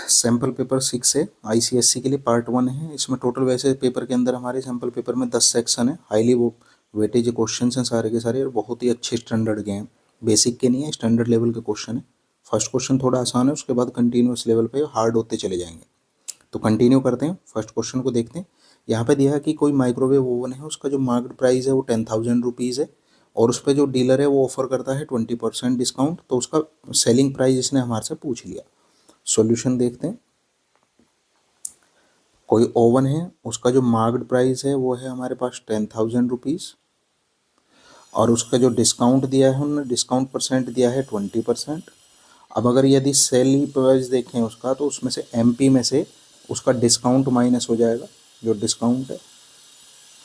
Sample paper 6 है, ICSC के लिए पार्ट 1 है। इसमें टोटल वैसे पेपर के अंदर हमारे सैम्पल पेपर में 10 सेक्शन है। हाईली वो वेटेज क्वेश्चन हैं सारे के सारे, और बहुत ही अच्छे स्टैंडर्ड के हैं। बेसिक के नहीं है, स्टैंडर्ड लेवल के क्वेश्चन है। फर्स्ट क्वेश्चन थोड़ा आसान है, उसके बाद कंटिन्यूस लेवल पे हार्ड होते चले जाएंगे। तो कंटिन्यू करते हैं, फर्स्ट क्वेश्चन को देखते हैं। यहाँ पे दिया है कि कोई माइक्रोवेव ओवन है, उसका जो मार्केट प्राइस है वो 10,000 रुपीज़ है, और उस पर जो डीलर है वो ऑफर करता है 20% डिस्काउंट। तो उसका सेलिंग प्राइस इसने हमारे से पूछ लिया। सॉल्यूशन देखते हैं। कोई ओवन है, उसका जो मार्केट प्राइस है वो है हमारे पास 10,000 रुपीज़, और उसका जो डिस्काउंट दिया है उन्होंने डिस्काउंट परसेंट दिया है 20%। अब अगर यदि सेलिंग प्राइस देखें उसका, तो उसमें से एमपी में से उसका डिस्काउंट माइनस हो जाएगा। जो डिस्काउंट है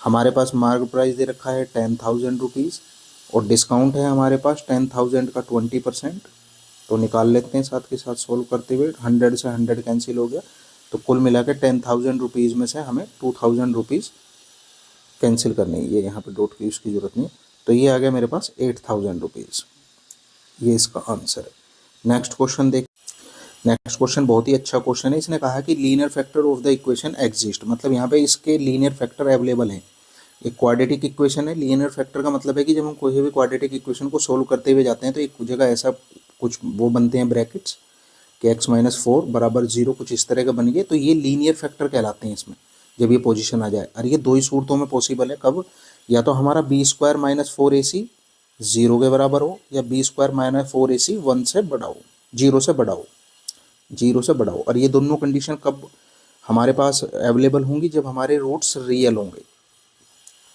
हमारे पास, मार्केट प्राइस दे रखा है 10,000 रुपीज़, और डिस्काउंट है हमारे पास 10,000 का 20%। तो निकाल लेते हैं साथ के साथ सोल्व करते हुए। 100 से 100 कैंसिल हो गया, तो कुल मिला के 10,000 रुपीज़ में से हमें 2,000 रुपीज़ कैंसिल करनी है। ये यहाँ पे डॉट की उसकी ज़रूरत नहीं है। तो ये आ गया मेरे पास 8,000 रुपीज़। ये इसका आंसर है। नेक्स्ट क्वेश्चन देख। नेक्स्ट क्वेश्चन बहुत ही अच्छा क्वेश्चन है। इसने कहा कि linear factor of the equation exist, मतलब यहाँ पे इसके लीनियर फैक्टर अवेलेबल हैं। एक क्वाड्रेटिक इक्वेशन है। लीनियर फैक्टर का मतलब है कि जब हम कोई भी क्वाड्रेटिक इक्वेशन को सोल्व करते हुए जाते हैं तो एक जगह ऐसा कुछ वो बनते हैं ब्रैकेट्स कि x-4 बराबर 0, कुछ इस तरह का बन गए, तो ये लीनियर फैक्टर कहलाते हैं इसमें, जब ये पोजीशन आ जाए। और ये दो ही सूरतों में पॉसिबल है। कब? या तो हमारा b² - 4ac 0 के बराबर हो, या b² - 4ac 1 से बड़ा हो, 0 से बड़ा हो, 0 से बड़ा हो। और ये दोनों कंडीशन कब हमारे पास अवेलेबल होंगी? जब हमारे रूट्स रियल होंगे।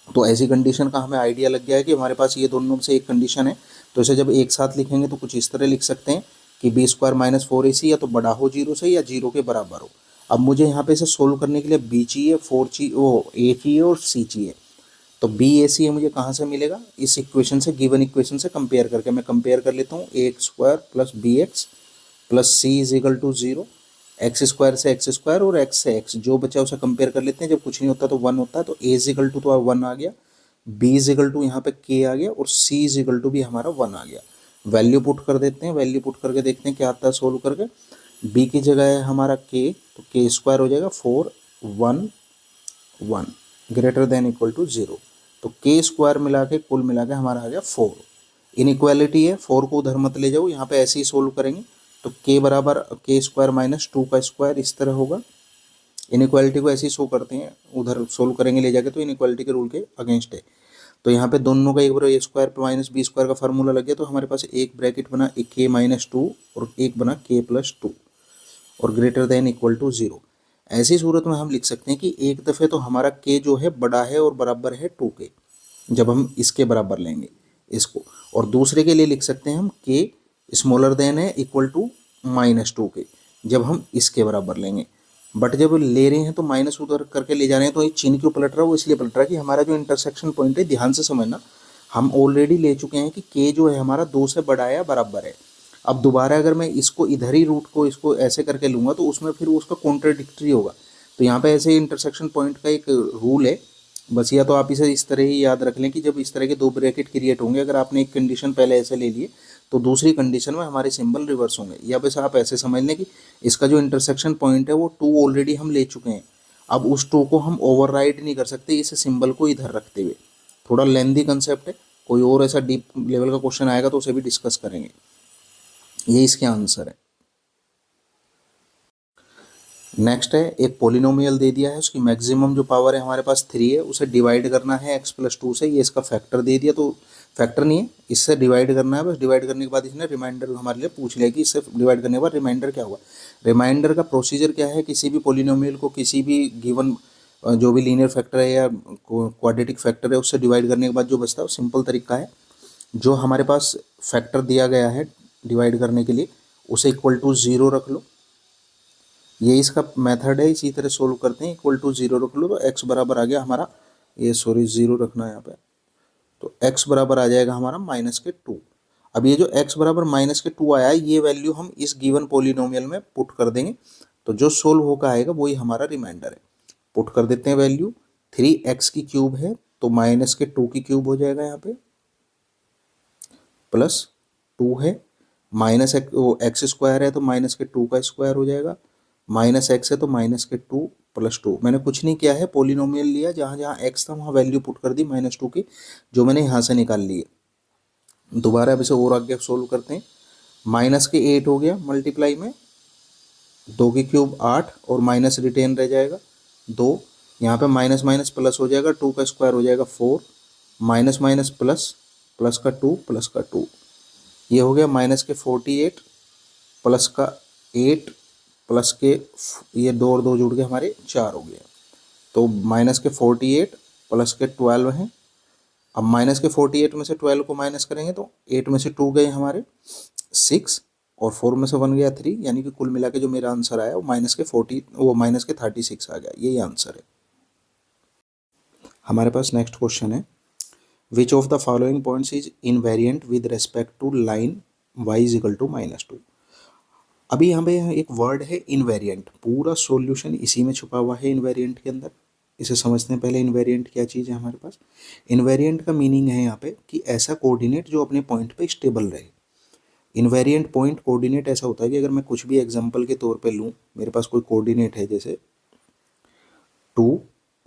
तो ऐसी कंडीशन का हमें आइडिया लग गया है कि हमारे पास ये दोनों में से एक कंडीशन है। तो इसे जब एक साथ लिखेंगे तो कुछ इस तरह लिख सकते हैं कि b² - 4ac या तो बड़ा हो 0 से, या 0 के बराबर हो। अब मुझे यहाँ पे इसे सोल्व करने के लिए b चाहिए, 4 चाहिए, वो a चाहिए और c चाहिए। तो b a c मुझे कहाँ से मिलेगा? इस इक्वेशन से, गिवन इक्वेशन से कंपेयर करके मैं कंपेयर कर लेता हूँ। a² + bx + c = 0, x² से x² और x से x, जो बचा उसे कंपेयर कर लेते हैं। जब कुछ नहीं होता तो 1 होता है, तो a = तो 1 आ गया, b = यहाँ पे k आ गया, और c = भी हमारा 1 आ गया। वैल्यू पुट कर देते हैं, वैल्यू पुट करके देखते हैं क्या आता है सोल्व करके। b की जगह है हमारा k, तो k² हो जाएगा 4 1 1 > 0। तो k² मिला के कुल मिला के हमारा आ गया 4। इनइक्वालिटी है, 4 को उधर मत ले जाओ, यहाँ पे ऐसे ही सोल्व करेंगे। तो k बराबर k² - 2 का स्क्वायर इस तरह होगा। इनइक्वालिटी को ऐसे ही शो करते हैं, उधर सोल्व करेंगे ले जाके, तो इनइक्वालिटी के रूल के अगेंस्ट है। तो यहाँ पे दोनों का एक बार a² - b² का फार्मूला लग गया, तो हमारे पास एक ब्रैकेट बना k - 2 और एक बना k + 2 और > 0। ऐसी सूरत में हम लिख सकते हैं कि एक दफ़े तो हमारा k जो है बड़ा है और बराबर है 2 के, जब हम इसके बराबर लेंगे इसको। और दूसरे के लिए लिख सकते हैं हम k है -2 के, जब हम इसके बराबर लेंगे। बट जब ले रहे हैं तो माइनस उधर करके ले जा रहे हैं, तो ये चिन्ह क्यों पलट रहा है? वो इसलिए पलट रहा है कि हमारा जो इंटरसेक्शन पॉइंट है, ध्यान से समझना, हम ऑलरेडी ले चुके हैं कि k जो है हमारा 2 से बड़ा है या बराबर है। अब दोबारा अगर मैं इसको इधर ही रूट को इसको ऐसे करके लूँगा तो उसमें फिर उसका कॉन्ट्राडिक्टरी होगा। तो यहाँ पे ऐसे इंटरसेक्शन पॉइंट का एक रूल है, बस या तो आप इसे इस तरह ही याद रख लें कि जब इस तरह के दो ब्रैकेट क्रिएट होंगे, अगर आपने एक कंडीशन पहले ऐसे ले लिए तो दूसरी कंडीशन में हमारे सिंबल रिवर्स होंगे। या बस आप ऐसे समझ लें कि इसका जो इंटरसेक्शन पॉइंट है वो 2 ऑलरेडी हम ले चुके हैं। अब उस 2 को हम ओवरराइड नहीं कर सकते इस सिंबल को इधर रखते हुए। थोड़ा लेंदी कंसेप्ट है, कोई और ऐसा डीप लेवल का क्वेश्चन आएगा तो उसे भी डिस्कस करेंगे। ये इसके आंसर है। नेक्स्ट है, एक पोलिनोमियल दे दिया है, उसकी मैक्सिमम जो पावर है हमारे पास 3 है, उसे डिवाइड करना है x + 2 से। ये इसका फैक्टर दे दिया, तो फैक्टर नहीं है, इससे डिवाइड करना है बस। डिवाइड करने के बाद इसने रिमाइंडर हमारे लिए पूछ लिया कि इससे डिवाइड करने के बाद रिमाइंडर क्या हुआ। रिमाइंडर का प्रोसीजर क्या है? किसी भी पोलिनोमियल को किसी भी गिवन जो भी लीनियर फैक्टर है या क्वाड्रेटिक फैक्टर है उससे डिवाइड करने के बाद जो बचता है वो सिंपल तरीका है। जो हमारे पास फैक्टर दिया गया है डिवाइड करने के लिए, उसे = 0 रख लो। ये इसका मेथड है, इसी तरह सोल्व करते हैं। = 0 रख लो, तो x बराबर आ गया हमारा, ये सॉरी 0 रखना है यहाँ पे, तो x बराबर आ जाएगा हमारा -2। अब ये जो x बराबर -2 आया है, ये वैल्यू हम इस गिवन पोलिनोमियल में पुट कर देंगे, तो जो सोल्व होकर आएगा वही हमारा रिमाइंडर है। पुट कर देते हैं वैल्यू। 3x³ है तो -2 की क्यूब हो जाएगा यहाँ पे, +2 है, -x² है तो -2 का स्क्वायर हो जाएगा, माइनस एक्स है तो माइनस के 2 प्लस 2, मैंने कुछ नहीं किया है, पोलिनोमियल लिया, जहाँ जहाँ एक्स था वहाँ वैल्यू पुट कर दी -2 की, जो मैंने यहाँ से निकाल ली है। दोबारा अब इसे और आगे सोल्व करते हैं। माइनस के 8 हो गया मल्टीप्लाई में 2 की क्यूब 8 और माइनस रिटेन रह जाएगा 2, यहाँ पे माइनस माइनस प्लस हो जाएगा, 2 का स्क्वायर हो जाएगा 4, माइनस माइनस प्लस, प्लस का 2 प्लस का 2, ये हो गया माइनस के 48 प्लस का 8 प्लस के ये 2 और 2 जुड़ के हमारे 4 हो गया। तो माइनस के 48 प्लस के 12 हैं। अब माइनस के 48 में से 12 को माइनस करेंगे तो 8 में से 2 गए हमारे 6 और 4 में से 1 गया 3, यानी कि कुल मिला के जो मेरा आंसर आया वो माइनस के 36 आ गया। यही आंसर है। हमारे पास नेक्स्ट क्वेश्चन है, which of the following points is invariant with respect to line y is equal to -2। अभी यहाँ पे एक वर्ड है इनवेरिएंट, पूरा सॉल्यूशन इसी में छुपा हुआ है इनवेरिएंट के अंदर। इसे समझते हैं पहले इनवेरिएंट क्या चीज़ है हमारे पास। इनवेरिएंट का मीनिंग है यहाँ पे कि ऐसा कोऑर्डिनेट जो अपने पॉइंट पे स्टेबल रहे। इनवेरिएंट पॉइंट कोऑर्डिनेट ऐसा होता है कि अगर मैं कुछ भी एग्जांपल के तौर पे लूँ, मेरे पास कोई कोऑर्डिनेट है जैसे 2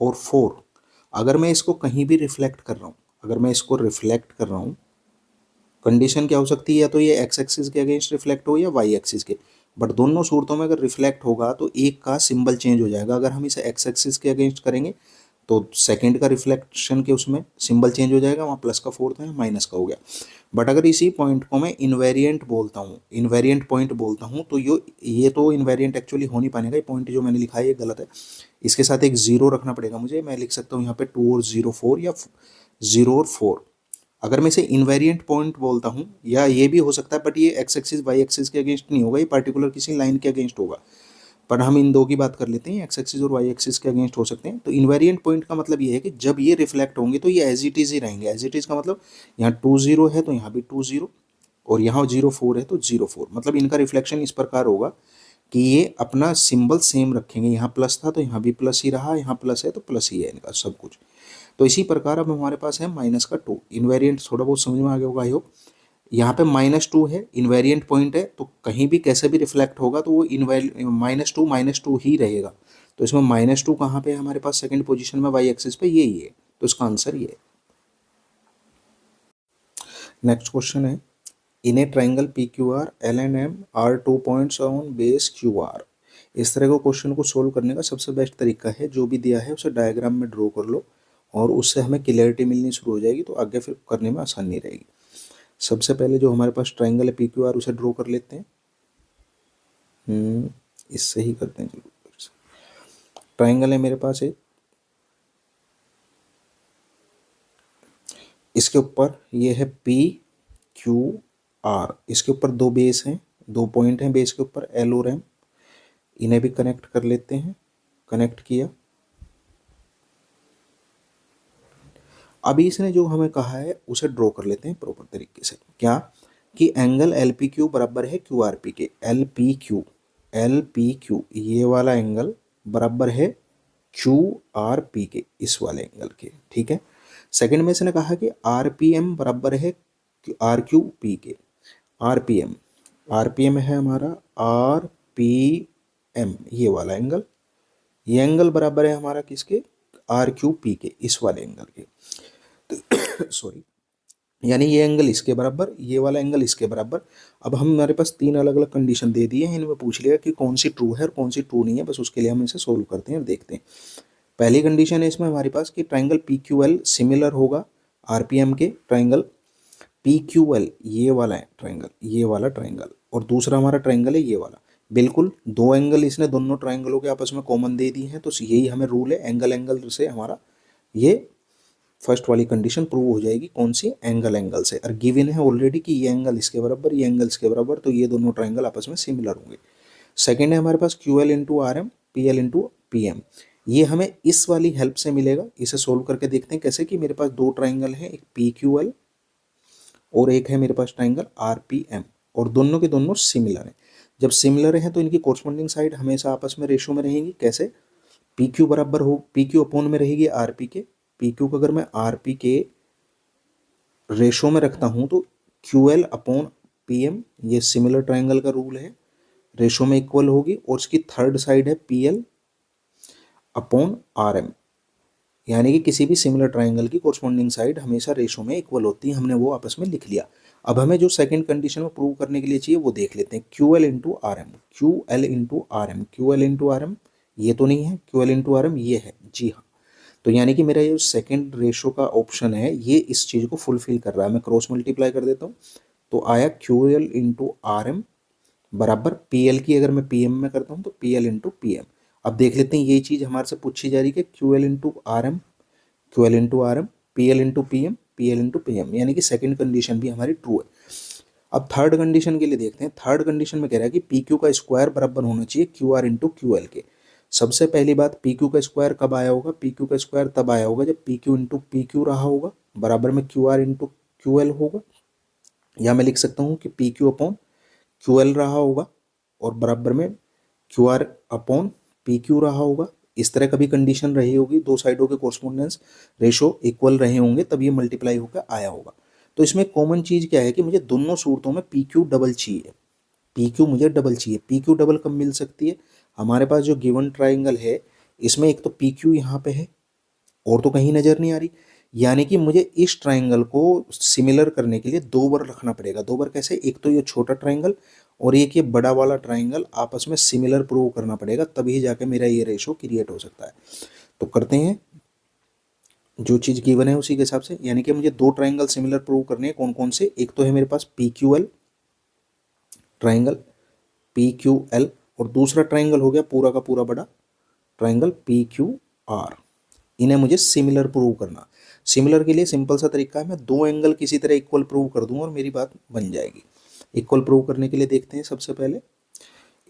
और 4, अगर मैं इसको कहीं भी रिफ्लेक्ट कर रहा हूँ, अगर मैं इसको रिफ्लेक्ट कर रहा हूँ, कंडीशन क्या हो सकती है, या तो ये एक्स एक्सिस के अगेंस्ट रिफ्लेक्ट हो या वाई एक्सिस के, बट दोनों सूरतों में अगर रिफ्लेक्ट होगा तो एक का सिंबल चेंज हो जाएगा। अगर हम इसे एक्स एक्सिस के अगेंस्ट करेंगे तो सेकंड का रिफ्लेक्शन के उसमें सिंबल चेंज हो जाएगा, वहाँ प्लस का 4 था यहाँ माइनस का हो गया। बट अगर इसी पॉइंट को मैं इनवेरिएंट बोलता हूँ, इनवेरिएंट पॉइंट बोलता हूँ, तो ये तो इनवेरिएंट एक्चुअली हो नहीं पाएगा। ये पॉइंट जो मैंने लिखा है ये गलत है, इसके साथ एक 0 रखना पड़ेगा मुझे। मैं लिख सकता हूँ यहाँ पे 2 और 0 4 या 0 और 4। अगर मैं इसे इनवेरिएंट पॉइंट बोलता हूँ, या ये भी हो सकता है, बट ये एक्स एक्सिस वाई एक्सिस के अगेंस्ट नहीं होगा, ये पर्टिकुलर किसी लाइन के अगेंस्ट होगा। पर हम इन दो की बात कर लेते हैं, एक्स एक्सिस और वाई एक्सिस के अगेंस्ट हो सकते हैं। तो इनवेरिएंट पॉइंट का मतलब ये है कि जब ये रिफ्लेक्ट होंगे तो ये एज इट इज ही रहेंगे। एज इट इज का मतलब यहाँ 2 0 है तो यहाँ भी 2 0, और यहाँ 0 4 है तो 0 4, मतलब इनका रिफ्लेक्शन इस प्रकार होगा कि ये अपना सिंबल सेम रखेंगे। यहाँ प्लस था तो यहाँ भी प्लस ही रहा, यहाँ प्लस है तो प्लस ही है इनका सब कुछ। तो इसी प्रकार अब हमारे पास है माइनस का 2। इनवेरिएंट थोड़ा बहुत समझ में आ गया होगा आई होप। यहाँ पे -2 है, इनवेरिएंट पॉइंट है, तो कहीं भी कैसे भी रिफ्लेक्ट होगा तो वो -2 ही रहेगा। तो इसमें -2 कहाँ पे है हमारे पास सेकंड पोजीशन में वाई एक्सिस पे, यही है। तो इसका आंसर ये है। नेक्स्ट क्वेश्चन है, in a triangle P Q R L and M are 2 points on base Q R. इस तरह के क्वेश्चन को सोल्व करने का सबसे बेस्ट तरीका है, जो भी दिया है उसे डायग्राम में ड्रॉ कर लो और उससे हमें क्लियरिटी मिलनी शुरू हो जाएगी, तो आगे फिर करने में आसानी रहेगी। सबसे पहले जो हमारे पास ट्राइंगल है पी क्यू आर, उसे ड्रॉ कर लेते हैं। इससे ही करते हैं। चलो, ट्राइंगल है मेरे पास एक, इसके ऊपर ये है पी क्यू आर, इसके ऊपर 2 बेस हैं, 2 पॉइंट हैं बेस के ऊपर एल और एम, इन्हें भी कनेक्ट कर लेते हैं। कनेक्ट किया। अभी इसने जो हमें कहा है उसे ड्रॉ कर लेते हैं प्रॉपर तरीके से। क्या कि एंगल एल पी क्यू बराबर है क्यू आर पी के। एल पी क्यू ये वाला एंगल बराबर है क्यू आर पी के, इस वाले एंगल के। ठीक है। सेकंड में इसने कहा कि आर पी एम बराबर है आर क्यू पी के। आर पी एम है हमारा आर पी एम, ये वाला एंगल, ये एंगल बराबर है हमारा किसके, आर क्यू पी के, इस वाले एंगल के। सॉरी, यानी ये एंगल इसके बराबर, ये वाला एंगल इसके बराबर। अब हम हमारे पास 3 अलग अलग कंडीशन दे दी है, इनमें पूछ लिया कि कौन सी ट्रू है और कौन सी ट्रू नहीं है। बस उसके लिए हम इसे सोल्व करते हैं और देखते हैं। पहली कंडीशन है इसमें हमारे पास कि triangle P Q L similar होगा आरपीएम के। ट्राइंगल पी क्यू एल ये वाला है ट्राइंगल, ये वाला ट्राइंगल, और दूसरा हमारा ट्राइंगल है ये वाला। बिल्कुल 2 एंगल इसने दोनों ट्राइंगलों के आपस में कॉमन दे दी है, तो यही हमें रूल है, एंगल एंगल से हमारा ये फर्स्ट वाली कंडीशन प्रूव हो जाएगी। कौन सी, एंगल से। और गिवन है ऑलरेडी कि ये एंगल इसके बराबर, ये एंगल इसके बराबर, तो ये दोनों ट्राइंगल आपस में सिमिलर होंगे। सेकेंड है हमारे पास Q L into R M, P L into P M, ये हमें इस वाली हेल्प से मिलेगा। इसे सोल्व करके देखते हैं कैसे, कि मेरे पास 2 ट्राइंगल हैं, एक पी क्यू एल और एक है मेरे पास ट्राइंगल आर पी एम, और दोनों के दोनों सिमिलर हैं। जब सिमिलर हैं तो इनकी कोरस्पॉन्डिंग साइड हमेशा आपस में रेशो में रहेंगी। कैसे, पी क्यू बराबर हो, पी क्यू अपोन में रहेगी आर पी के। पी क्यू को अगर मैं आर पी के रेशो में रखता हूँ तो Q L upon P M, ये सिमिलर ट्राइंगल का रूल है, रेशो में इक्वल होगी, और उसकी थर्ड साइड है P L upon R M, यानी कि किसी भी सिमिलर ट्राइंगल की कोरस्पॉन्डिंग साइड हमेशा रेशो में इक्वल होती है। हमने वो आपस में लिख लिया। अब हमें जो सेकंड कंडीशन में प्रूव करने के लिए चाहिए वो देख लेते हैं। Q L into R M, Q L into R M, Q L into R M, ये तो नहीं है, Q L into R M ये है, जी हाँ। तो यानी कि मेरा ये सेकंड रेशो का ऑप्शन है ये इस चीज़ को फुलफिल कर रहा है। मैं क्रॉस मल्टीप्लाई कर देता हूँ, तो आया Q L into R M बराबर पी एल की अगर मैं पी एम में करता हूँ तो P L into P M. अब देख लेते हैं ये चीज़ हमारे से पूछी जा रही है कि Q L into R M, Q L into R M, P L into P M, P L into P M, यानी कि सेकंड कंडीशन भी हमारी ट्रू है। अब थर्ड कंडीशन के लिए देखते हैं। थर्ड कंडीशन में कह रहा है कि पी क्यू का स्क्वायर बराबर होना चाहिए Q R into Q L के। सबसे पहली बात, पी क्यू का स्क्वायर कब आया होगा? पी क्यू का स्क्वायर तब आया होगा जब P Q into P Q रहा होगा, बराबर में Q R into Q L होगा, या मैं लिख सकता हूँ कि P Q upon Q L रहा होगा और बराबर में Q R upon P Q रहा होगा। इस तरह कभी कंडीशन रही होगी, दो साइडों के कोरस्पोंडेंस रेशो इक्वल रहे होंगे, तब ये मल्टीप्लाई होकर आया होगा। तो इसमें कॉमन चीज़ क्या है कि मुझे दोनों सूरतों में पी क्यू डबल चाहिए। पी क्यू मुझे डबल चाहिए। पी क्यू डबल कब मिल सकती है? हमारे पास जो गिवन ट्राइंगल है इसमें एक तो पी क्यू यहाँ पे है और तो कहीं नज़र नहीं आ रही, यानी कि मुझे इस ट्राइंगल को सिमिलर करने के लिए दो बार रखना पड़ेगा। दो बार कैसे? एक तो ये छोटा ट्राइंगल और एक ये बड़ा वाला ट्राइंगल आपस में सिमिलर प्रूव करना पड़ेगा, तभी जाके मेरा ये रेशो क्रिएट हो सकता है। तो करते हैं, जो चीज़ गिवन है उसी के हिसाब से, यानी कि मुझे दो ट्राइंगल सिमिलर प्रूव करने हैं। कौन कौन से? एक तो है मेरे पास P Q L triangle, P Q L, और दूसरा ट्राइंगल हो गया पूरा का पूरा बड़ा ट्राइंगल पी क्यू आर। इन्हें मुझे सिमिलर प्रूव करना। सिमिलर के लिए सिंपल सा तरीका है, मैं दो एंगल किसी तरह इक्वल प्रूव कर दूंगा और मेरी बात बन जाएगी। इक्वल प्रूव करने के लिए देखते हैं सबसे पहले,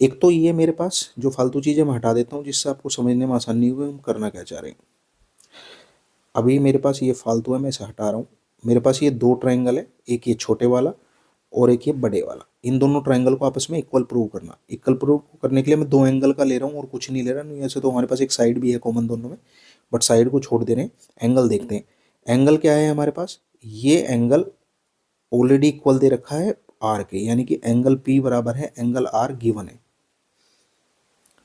एक तो ये मेरे पास जो फालतू चीज़ें मैं हटा देता हूँ जिससे आपको समझने में आसानी हुई हम करना क्या चाह रहे हैं। अभी मेरे पास ये फालतू है, मैं इसे हटा रहा हूँ। मेरे पास ये दो ट्राइंगल है, एक ये छोटे वाला और एक ये बड़े वाला। इन दोनों ट्राइंगल को आपस में इक्वल प्रूव करना। इक्वल प्रूव करने के लिए मैं दो एंगल का ले रहा हूँ और कुछ नहीं ले रहा। नहीं ऐसे तो हमारे पास एक साइड भी है कॉमन दोनों में, बट साइड को छोड़ दे रहे हैं, एंगल देखते हैं। एंगल क्या है हमारे पास? ये एंगल ऑलरेडी इक्वल दे रखा है आर के, यानी कि एंगल पी बराबर है एंगल आर गिवन है,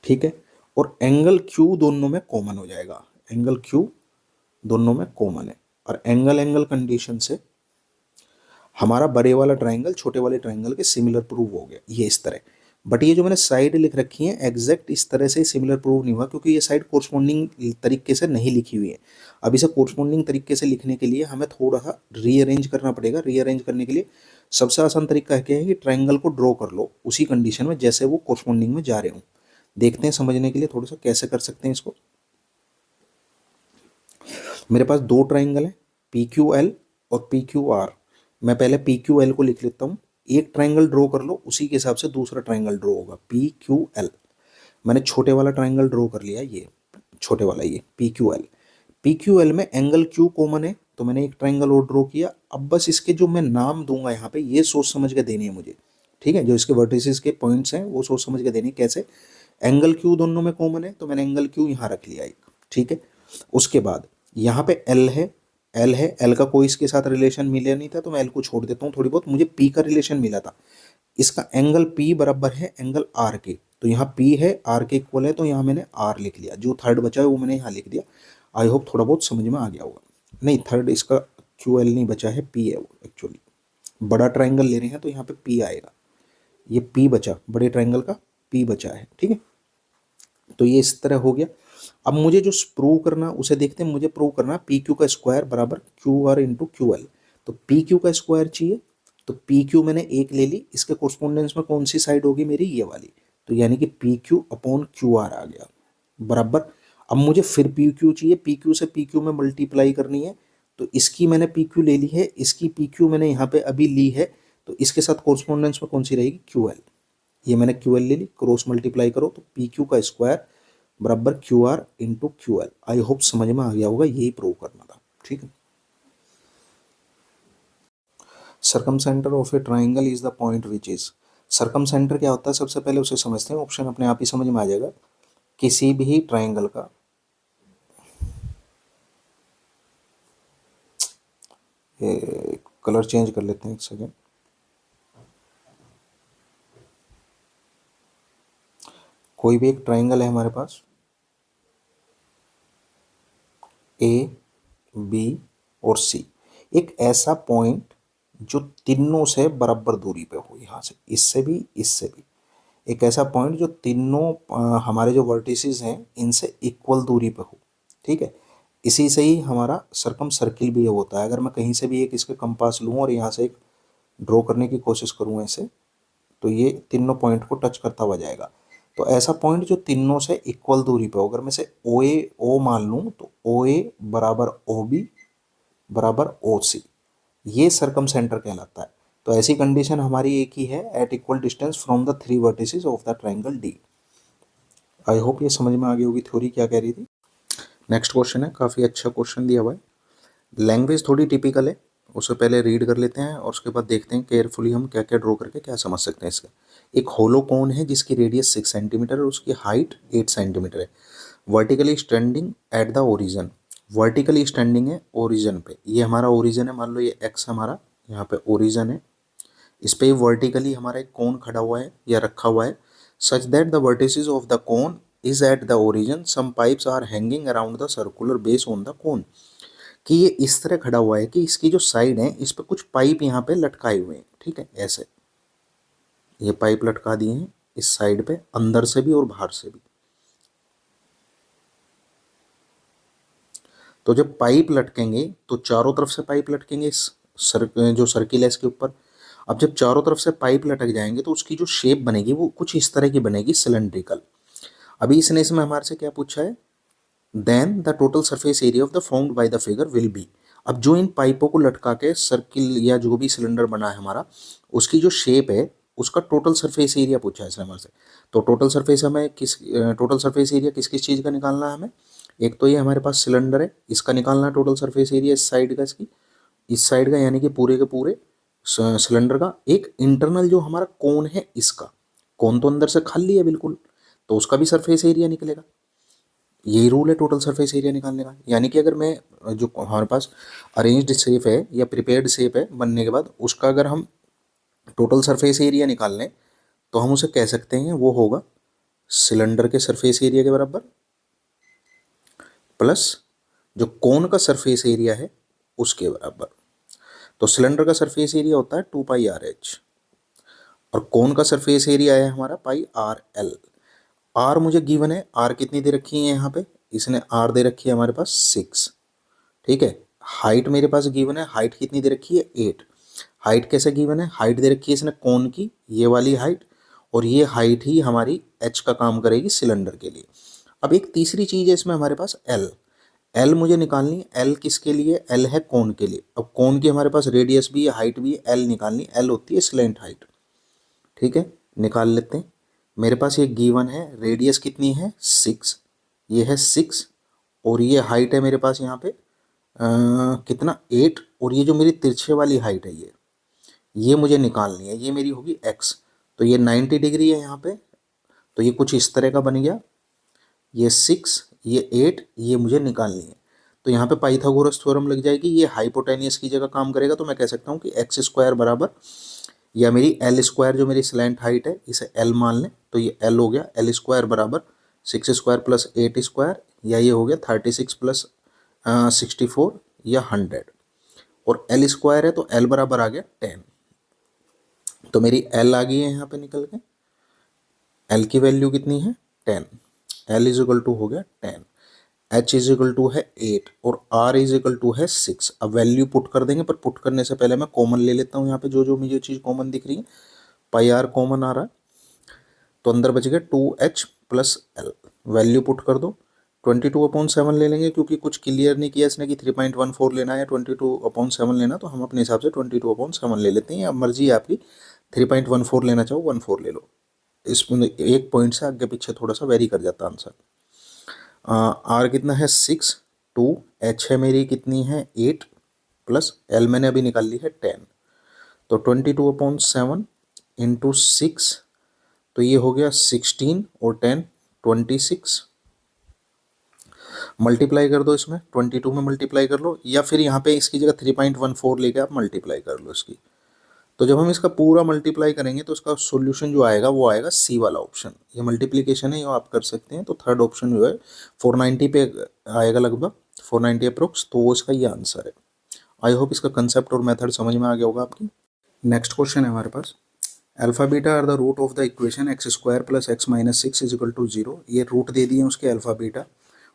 ठीक है। और एंगल क्यू दोनों में कॉमन हो जाएगा, एंगल क्यू दोनों में कॉमन है। और एंगल एंगल कंडीशन से हमारा बड़े वाला ट्राइंगल छोटे वाले ट्राइंगल के सिमिलर प्रूव हो गया, ये इस तरह। बट ये जो मैंने साइड लिख रखी है एग्जैक्ट इस तरह से सिमिलर प्रूव नहीं हुआ, क्योंकि ये साइड कोरस्पॉन्डिंग तरीके से नहीं लिखी हुई है। अब इसे कोरस्पॉन्डिंग तरीके से लिखने के लिए हमें थोड़ा सा रीअरेंज करना पड़ेगा। रीअरेंज करने के लिए सबसे आसान तरीका क्या है कि ट्राइंगल को ड्रॉ कर लो उसी कंडीशन में जैसे वो कोरस्पॉन्डिंग में जा रहे हों। देखते हैं समझने के लिए थोड़ा सा कैसे कर सकते हैं इसको। मेरे पास दो ट्राइंगल है, पी क्यू एल और पी क्यू आर। मैं पहले पी क्यू एल को लिख लेता हूँ। एक ट्राइंगल ड्रॉ कर लो, उसी के हिसाब से दूसरा ट्राइंगल ड्रॉ होगा, पी क्यू एल। मैंने छोटे वाला ट्राइंगल ड्रॉ कर लिया, ये छोटे वाला, ये P Q L. P Q L में एंगल क्यू कॉमन है, तो मैंने एक ट्राइंगल और ड्रॉ किया। अब बस इसके जो मैं नाम दूंगा यहाँ पे, ये सोच समझ के देनी है मुझे, ठीक है। जो इसके वर्टिसेस के पॉइंट्स हैं वो सोच समझ के देनी है। कैसे? एंगल क्यू दोनों में कॉमन है, तो मैंने एंगल क्यू यहाँ रख लिया एक, ठीक है। उसके बाद यहाँ पे एल है, एल है, एल का कोई इसके साथ रिलेशन मिला नहीं था तो मैं एल को छोड़ देता हूँ। थोड़ी बहुत मुझे पी का रिलेशन मिला था। इसका एंगल पी बराबर है एंगल आर के, तो यहाँ पी है आर के इक्वल है, तो यहाँ मैंने आर लिख लिया। जो थर्ड बचा है वो मैंने यहाँ लिख दिया। आई होप थोड़ा बहुत समझ में आ गया होगा। नहीं, थर्ड इसका क्यू एल नहीं बचा है, पी है वो एक्चुअली। बड़ा ट्राइंगल ले रहे हैं तो यहाँ पे पी आएगा, ये पी बचा, बड़े ट्राइंगल का पी बचा है, ठीक है। तो ये इस तरह हो गया। अब मुझे जो प्रूव करना उसे देखते हैं। मुझे प्रूव करना पी क्यू का स्क्वायर बराबर Q R into Q L. तो पी क्यू का स्क्वायर चाहिए, तो पी क्यू मैंने एक ले ली, इसके कोरस्पोंडेंस में कौन सी साइड होगी मेरी? ये वाली। तो यानी कि P Q upon Q R आ गया बराबर। अब मुझे फिर पी क्यू चाहिए, पी क्यू से पी क्यू में मल्टीप्लाई करनी है। तो इसकी मैंने पी क्यू ले ली है, इसकी पी क्यू मैंने यहाँ पे अभी ली है, तो इसके साथ कोरस्पोंडेंस में कौन सी रहेगी? Q L. ये मैंने क्यू एल ले ली, क्रॉस मल्टीप्लाई करो तो पी क्यू का स्क्वायर बराबर Q R into Q L. I hope समझ में आ गया होगा, यही प्रूव करना था, ठीक है। Circum centre of A triangle is the point which is. Circum centre क्या होता है सबसे पहले उसे समझते हैं। ऑप्शन अपने आप ही समझ में आ जाएगा। किसी भी ट्राइंगल का ये कलर चेंज कर लेते हैं एक सेकेंड। कोई भी एक ट्राइंगल है हमारे पास ए, बी और सी, एक ऐसा पॉइंट जो तीनों से बराबर दूरी पे हो, यहाँ से, इससे भी एक ऐसा पॉइंट जो तीनों हमारे जो वर्टिसेस हैं इनसे इक्वल दूरी पे हो, ठीक है। इसी से ही हमारा सर्कम सर्किल भी होता है। अगर मैं कहीं से भी एक इसके कंपास लूँ और यहाँ से एक ड्रॉ करने की कोशिश करूँ ऐसे, तो ये तीनों पॉइंट को टच करता हुआ जाएगा। तो ऐसा पॉइंट जो तीनों से इक्वल दूरी पे हो, अगर मैं से ओ ए ओ मान लूँ तो ओ ए बराबर ओ बी बराबर ओ सी, ये सर्कम सेंटर कहलाता है। तो ऐसी कंडीशन हमारी एक ही है, at equal distance from the three vertices of the triangle D. I hope ये समझ में आ गई होगी थ्योरी क्या कह रही थी। नेक्स्ट क्वेश्चन है, काफ़ी अच्छा क्वेश्चन दिया हुआ है। लैंग्वेज थोड़ी टिपिकल है, उससे पहले रीड कर लेते हैं और उसके बाद देखते हैं केयरफुली हम क्या क्या ड्रॉ करके क्या समझ सकते हैं इसका। एक होलो कोन है जिसकी रेडियस 6 सेंटीमीटर और उसकी हाइट 8 सेंटीमीटर है। Vertically standing at the origin, vertically standing है ओरिजन पे, ये हमारा ओरिजन है, मान लो ये एक्स हमारा यहाँ पे ओरिजन है, इस पे वर्टिकली हमारा एक कोन खड़ा हुआ है या रखा हुआ है। Such that the vertices of the cone is at the origin, some pipes are hanging around the circular base on the cone, कि ये इस तरह खड़ा हुआ है कि इसकी जो साइड है इस पे कुछ पाइप यहाँ पे लटकाए हुए हैं, ठीक है, ऐसे ये पाइप लटका दिए हैं इस साइड पे, अंदर से भी और बाहर से भी। तो जब पाइप लटकेंगे तो चारों तरफ से पाइप लटकेंगे इस जो सर्किल है इसके ऊपर। अब जब चारों तरफ से पाइप लटक जाएंगे तो उसकी जो शेप बनेगी वो कुछ इस तरह की बनेगी, सिलेंड्रिकल। अभी इसमें हमारे से क्या पूछा है, then the total surface area of the formed by the figure will be. अब जो इन पाइपों को लटका के सर्किल या जो भी सिलेंडर बना है हमारा, उसकी जो शेप है उसका टोटल सरफेस एरिया पूछा है इसने हमारे से। तो टोटल सरफेस एरिया किस किस चीज़ का निकालना है हमें। एक तो ये हमारे पास सिलेंडर है, इसका निकालना है टोटल सरफेस एरिया इस साइड का, इसकी इस साइड का, यानी कि पूरे के पूरे सिलेंडर का। एक इंटरनल जो हमारा कोन है इसका, कोन तो अंदर से खाली है बिल्कुल, तो उसका भी सरफेस एरिया निकलेगा। यही रूल है टोटल सरफेस एरिया निकालने का। यानी कि अगर मैं जो हमारे पास अरेंज्ड शेप है या प्रिपेयर्ड शेप है बनने के बाद, उसका अगर हम टोटल सरफेस एरिया निकाल लें तो हम उसे कह सकते हैं वो होगा सिलेंडर के सरफेस एरिया के बराबर प्लस जो कोन का सरफेस एरिया है उसके बराबर। तो सिलेंडर का सरफेस एरिया होता है 2πr/h और कोन का सरफेस एरिया है हमारा πr/l। आर मुझे गिवन है, आर कितनी दे रखी है यहाँ पे, इसने आर दे रखी है हमारे पास 6, ठीक है। हाइट मेरे पास गिवन है, हाइट कितनी दे रखी है 8। हाइट कैसे गिवन है, हाइट दे रखी है इसने कोन की, ये वाली हाइट, और ये हाइट ही हमारी एच का काम करेगी सिलेंडर के लिए। अब एक तीसरी चीज़ है इसमें हमारे पास एल, एल मुझे निकालनी है। एल किसके लिए, एल है कोन के लिए। अब कोन की हमारे पास रेडियस भी है, हाइट भी है, एल निकालनी, एल होती है स्लेंट हाइट, ठीक है, निकाल लेते हैं। मेरे पास ये गिवन है, रेडियस कितनी है 6, ये है 6, और ये हाइट है मेरे पास यहाँ पे कितना 8, और ये जो मेरी तिरछे वाली हाइट है ये मुझे निकालनी है, ये मेरी होगी एक्स। तो ये 90 डिग्री है यहाँ पे, तो ये कुछ इस तरह का बन गया, ये 6 ये 8, ये मुझे निकालनी है। तो यहाँ पे पाइथागोरस थ्योरम लग जाएगी, ये हाइपोटेनियस की जगह काम करेगा। तो मैं कह सकता हूँ कि एक्स स्क्वायर बराबर, या मेरी एल स्क्वायर जो मेरी स्लैंट हाइट है इसे एल मान लें, तो ये एल हो गया, एल स्क्वायर बराबर 6 स्क्वायर प्लस 8 स्क्वायर, या ये हो गया 36 प्लस 64 या 100, और एल स्क्वायर है तो एल बराबर आ गया 10। तो मेरी एल आ गई है यहाँ पे निकल के, एल की वैल्यू कितनी है 10, एल इज इक्वल टू हो गया 10, एच इज इक्वल टू है 8 और आर इज इक्वल टू है 6। अब वैल्यू पुट कर देंगे, पर पुट करने से पहले मैं कॉमन ले लेता हूँ यहाँ पे, जो जो मुझे चीज़ कॉमन दिख रही है, पाई आर कॉमन आ रहा है, तो अंदर बच गया 2h plus L, value put कर दो। 22/7 ले लेंगे, क्योंकि कुछ क्लियर नहीं किया इसने कि 3.14 लेना है या 22/7 लेना, तो हम अपने हिसाब से 22/7 ले लेते हैं। अब मर्जी है आपकी, 3.14 लेना चाहो 14 ले लो, इसमें एक पॉइंट से आगे पीछे थोड़ा सा वेरी कर जाता आंसर। आर कितना है 6, 2, एच है मेरी कितनी है 8, प्लस एल मैंने अभी निकाल ली है 10। तो 22/7 इंटू 6, तो ये हो गया 16 और 10 26। मल्टीप्लाई कर दो इसमें, 22 में मल्टीप्लाई कर लो, या फिर यहाँ पे इसकी जगह 3.14 लेके आप मल्टीप्लाई कर लो इसकी। तो जब हम इसका पूरा मल्टीप्लाई करेंगे तो उसका सॉल्यूशन जो आएगा वो आएगा सी वाला ऑप्शन। ये मल्टीप्लिकेशन है, ये आप कर सकते हैं। तो थर्ड ऑप्शन जो है 490 पे आएगा लगभग, 490 अप्रोक्स, तो इसका ये आंसर है। आई होप इसका कंसेप्ट और मेथड समझ में आ गया होगा आपकी। नेक्स्ट क्वेश्चन है हमारे पास, alpha beta are the root of the equation x square plus x minus six is equal to zero. ये रूट दे दिए उसके अल्फा बीटा,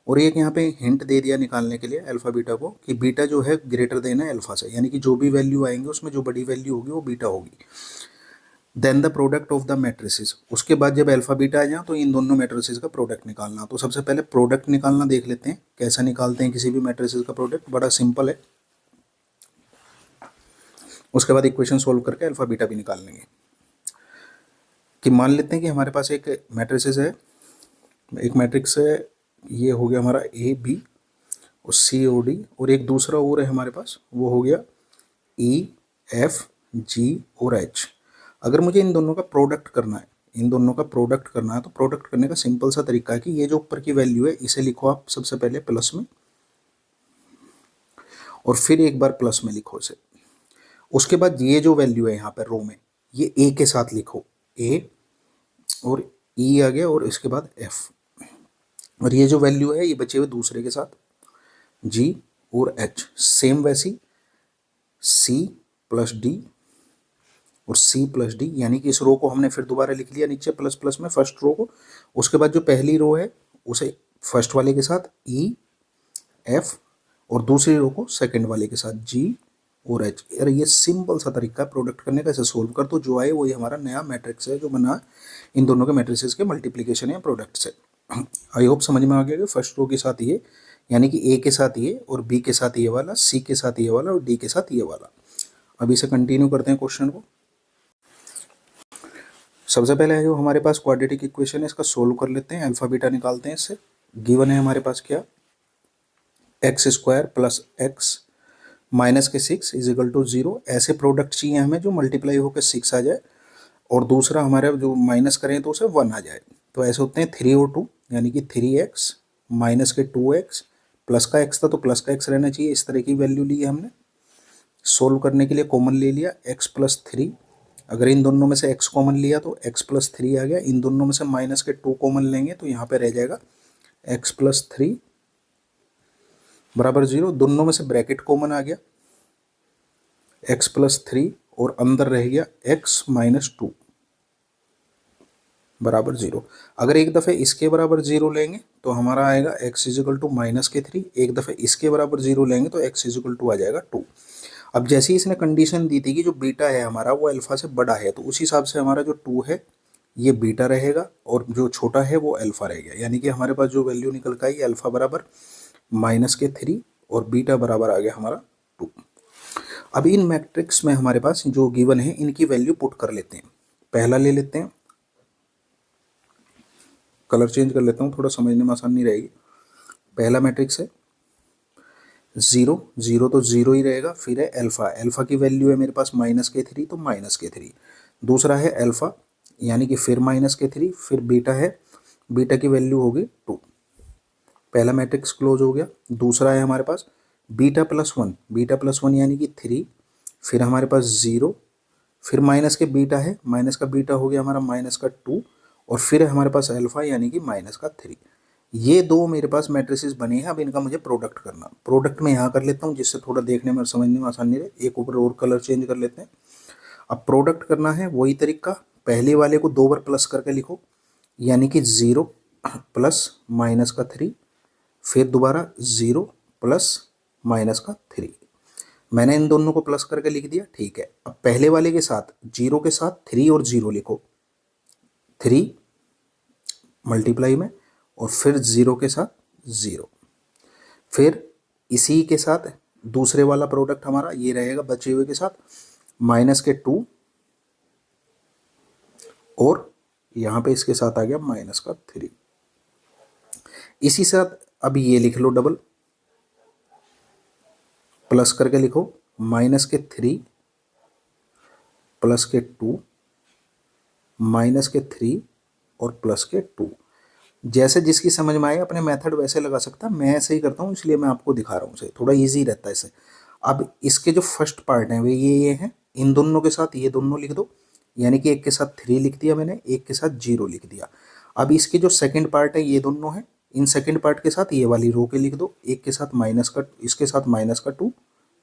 और एक यहाँ पे हिंट दे दिया निकालने के लिए अल्फा बीटा को कि बीटा जो है ग्रेटर देन है अल्फा से, यानी कि जो भी वैल्यू आएंगे उसमें जो बड़ी वैल्यू होगी वो बीटा होगी। Then the product of the matrices, उसके बाद जब अल्फा बीटा आ जाए तो इन दोनों मैट्रिसेस का प्रोडक्ट निकालना। तो सबसे पहले प्रोडक्ट निकालना देख लेते हैं, कैसा निकालते हैं किसी भी मैट्रिसेस का प्रोडक्ट, बड़ा सिंपल है। उसके बाद इक्वेशन सोल्व करके अल्फा बीटा भी निकाल लेंगे। कि मान लेते हैं कि हमारे पास एक मैट्रिसेस है, एक मैट्रिक्स है, ये हो गया हमारा ए बी और सी ओ डी, और एक दूसरा और है हमारे पास, वो हो गया ई एफ जी और एच। अगर मुझे इन दोनों का प्रोडक्ट करना है, इन दोनों का प्रोडक्ट करना है, तो प्रोडक्ट करने का सिंपल सा तरीका है कि ये जो ऊपर की वैल्यू है इसे लिखो आप सबसे पहले प्लस में, और फिर एक बार प्लस में लिखो इसे। उसके बाद ये जो वैल्यू है यहाँ पर रो में, ये ए के साथ लिखो, ए और ई आ गया, और इसके बाद एफ, और ये जो वैल्यू है ये बचे हुए दूसरे के साथ जी और एच। सेम वैसी सी प्लस डी और सी प्लस डी, यानी कि इस रो को हमने फिर दोबारा लिख लिया नीचे प्लस प्लस में फर्स्ट रो को। उसके बाद जो पहली रो है उसे फर्स्ट वाले के साथ ई एफ, और दूसरी रो को सेकंड वाले के साथ जी और एच। यार ये सिंपल सा तरीका है प्रोडक्ट करने का, इसे सोल्व कर तो जो आए वो ये हमारा नया मैट्रिक्स है जो बना इन दोनों के मैट्रिसेस के मल्टीप्लिकेशन या प्रोडक्ट से। आई होप समझ में आ गया कि फर्स्ट रो के साथ ये, यानी कि ए के साथ ये, और बी के साथ ये वाला, सी के साथ ये वाला, और डी के साथ ये वाला। अब इसे कंटिन्यू करते हैं क्वेश्चन को। सबसे पहले है जो हमारे पास क्वाड्रेटिक इक्वेशन है, इसका सोल्व कर लेते हैं, अल्फा बीटा निकालते हैं इससे। गिवन है हमारे पास क्या, x square plus x minus के six is equal to zero. ऐसे प्रोडक्ट चाहिए हमें जो मल्टीप्लाई होकर सिक्स आ जाए, और दूसरा हमारे जो माइनस करें तो उसे वन आ जाए। तो ऐसे होते हैं थ्री और टू, यानी कि थ्री एक्स माइनस के टू एक्स, प्लस का एक्स था तो प्लस का एक्स रहना चाहिए। इस तरह की वैल्यू ली है हमने। सोल्व करने के लिए कॉमन ले लिया एक्स प्लस थ्री, अगर इन दोनों में से x कॉमन लिया तो x प्लस थ्री आ गया। इन दोनों में से माइनस के टू कॉमन लेंगे तो यहाँ पे रह जाएगा x प्लस थ्री बराबर जीरो। दोनों में से ब्रैकेट कॉमन आ गया x प्लस थ्री, और अंदर रह गया x माइनस टू बराबर जीरो। अगर एक दफ़े इसके बराबर जीरो लेंगे तो हमारा आएगा x इजिकल टू माइनस के थ्री, एक दफ़े इसके बराबर जीरो लेंगे तो x इजिकल टू आ जाएगा टू। अब जैसे ही इसने कंडीशन दी थी कि जो बीटा है हमारा वो अल्फा से बड़ा है, तो उस हिसाब से हमारा जो टू है ये बीटा रहेगा, और जो छोटा है वो अल्फा रह गया। यानी कि हमारे पास जो वैल्यू निकल का आई अल्फा बराबर माइनस के थ्री और बीटा बराबर आ गया हमारा टू। अब इन मैट्रिक्स में हमारे पास जो गिवन है इनकी वैल्यू पुट कर लेते हैं। पहला ले लेते हैं, कलर चेंज कर लेता हूँ थोड़ा समझने में आसानी रहेगी। पहला मैट्रिक्स है जीरो, जीरो तो जीरो ही रहेगा। फिर है अल्फा, अल्फा की वैल्यू है मेरे पास माइनस के थ्री, तो माइनस के थ्री। दूसरा है अल्फा, यानी कि फिर माइनस के थ्री, फिर बीटा है, बीटा की वैल्यू होगी टू। पहला मैट्रिक्स क्लोज हो गया। दूसरा है हमारे पास beta plus one, beta plus one यानी कि थ्री, फिर हमारे पास जीरो, फिर माइनस के बीटा है, माइनस का बीटा हो गया हमारा माइनस का टू, और फिर हमारे पास अल्फा यानी कि माइनस का थ्री। ये दो मेरे पास मैट्रिसेस बने हैं। अब इनका मुझे प्रोडक्ट करना, प्रोडक्ट मैं यहाँ कर लेता हूँ जिससे थोड़ा देखने में और समझने में आसानी रहे। एक ऊपर और कलर चेंज कर लेते हैं। अब प्रोडक्ट करना है वही तरीका, पहले वाले को दो बार प्लस करके लिखो, यानी कि ज़ीरो प्लस माइनस का थ्री, फिर दोबारा ज़ीरो प्लस माइनस का थ्री। मैंने इन दोनों को प्लस करके लिख दिया, ठीक है। अब पहले वाले के साथ जीरो के साथ थ्री और जीरो लिखो, थ्री मल्टीप्लाई में, और फिर ज़ीरो के साथ ज़ीरो। फिर इसी के साथ दूसरे वाला प्रोडक्ट हमारा ये रहेगा बचे हुए के साथ माइनस के टू, और यहाँ पे इसके साथ आ गया माइनस का थ्री। इसी साथ अब ये लिख लो डबल, प्लस करके लिखो माइनस के थ्री प्लस के टू, माइनस के थ्री और प्लस के टू। जैसे जिसकी समझ में आए अपने मेथड वैसे लगा सकता है, मैं ऐसे ही करता हूँ इसलिए मैं आपको दिखा रहा हूँ, से थोड़ा इजी रहता है इससे। अब इसके जो फर्स्ट पार्ट हैं वे ये हैं, इन दोनों के साथ ये दोनों लिख दो, यानी कि एक के साथ 3 लिख दिया मैंने, एक के साथ 0 लिख दिया। अब इसके जो सेकंड पार्ट है ये दोनों है, इन सेकंड पार्ट के साथ ये वाली रो के लिख दो, एक के साथ माइनस का, इसके साथ माइनस का 2,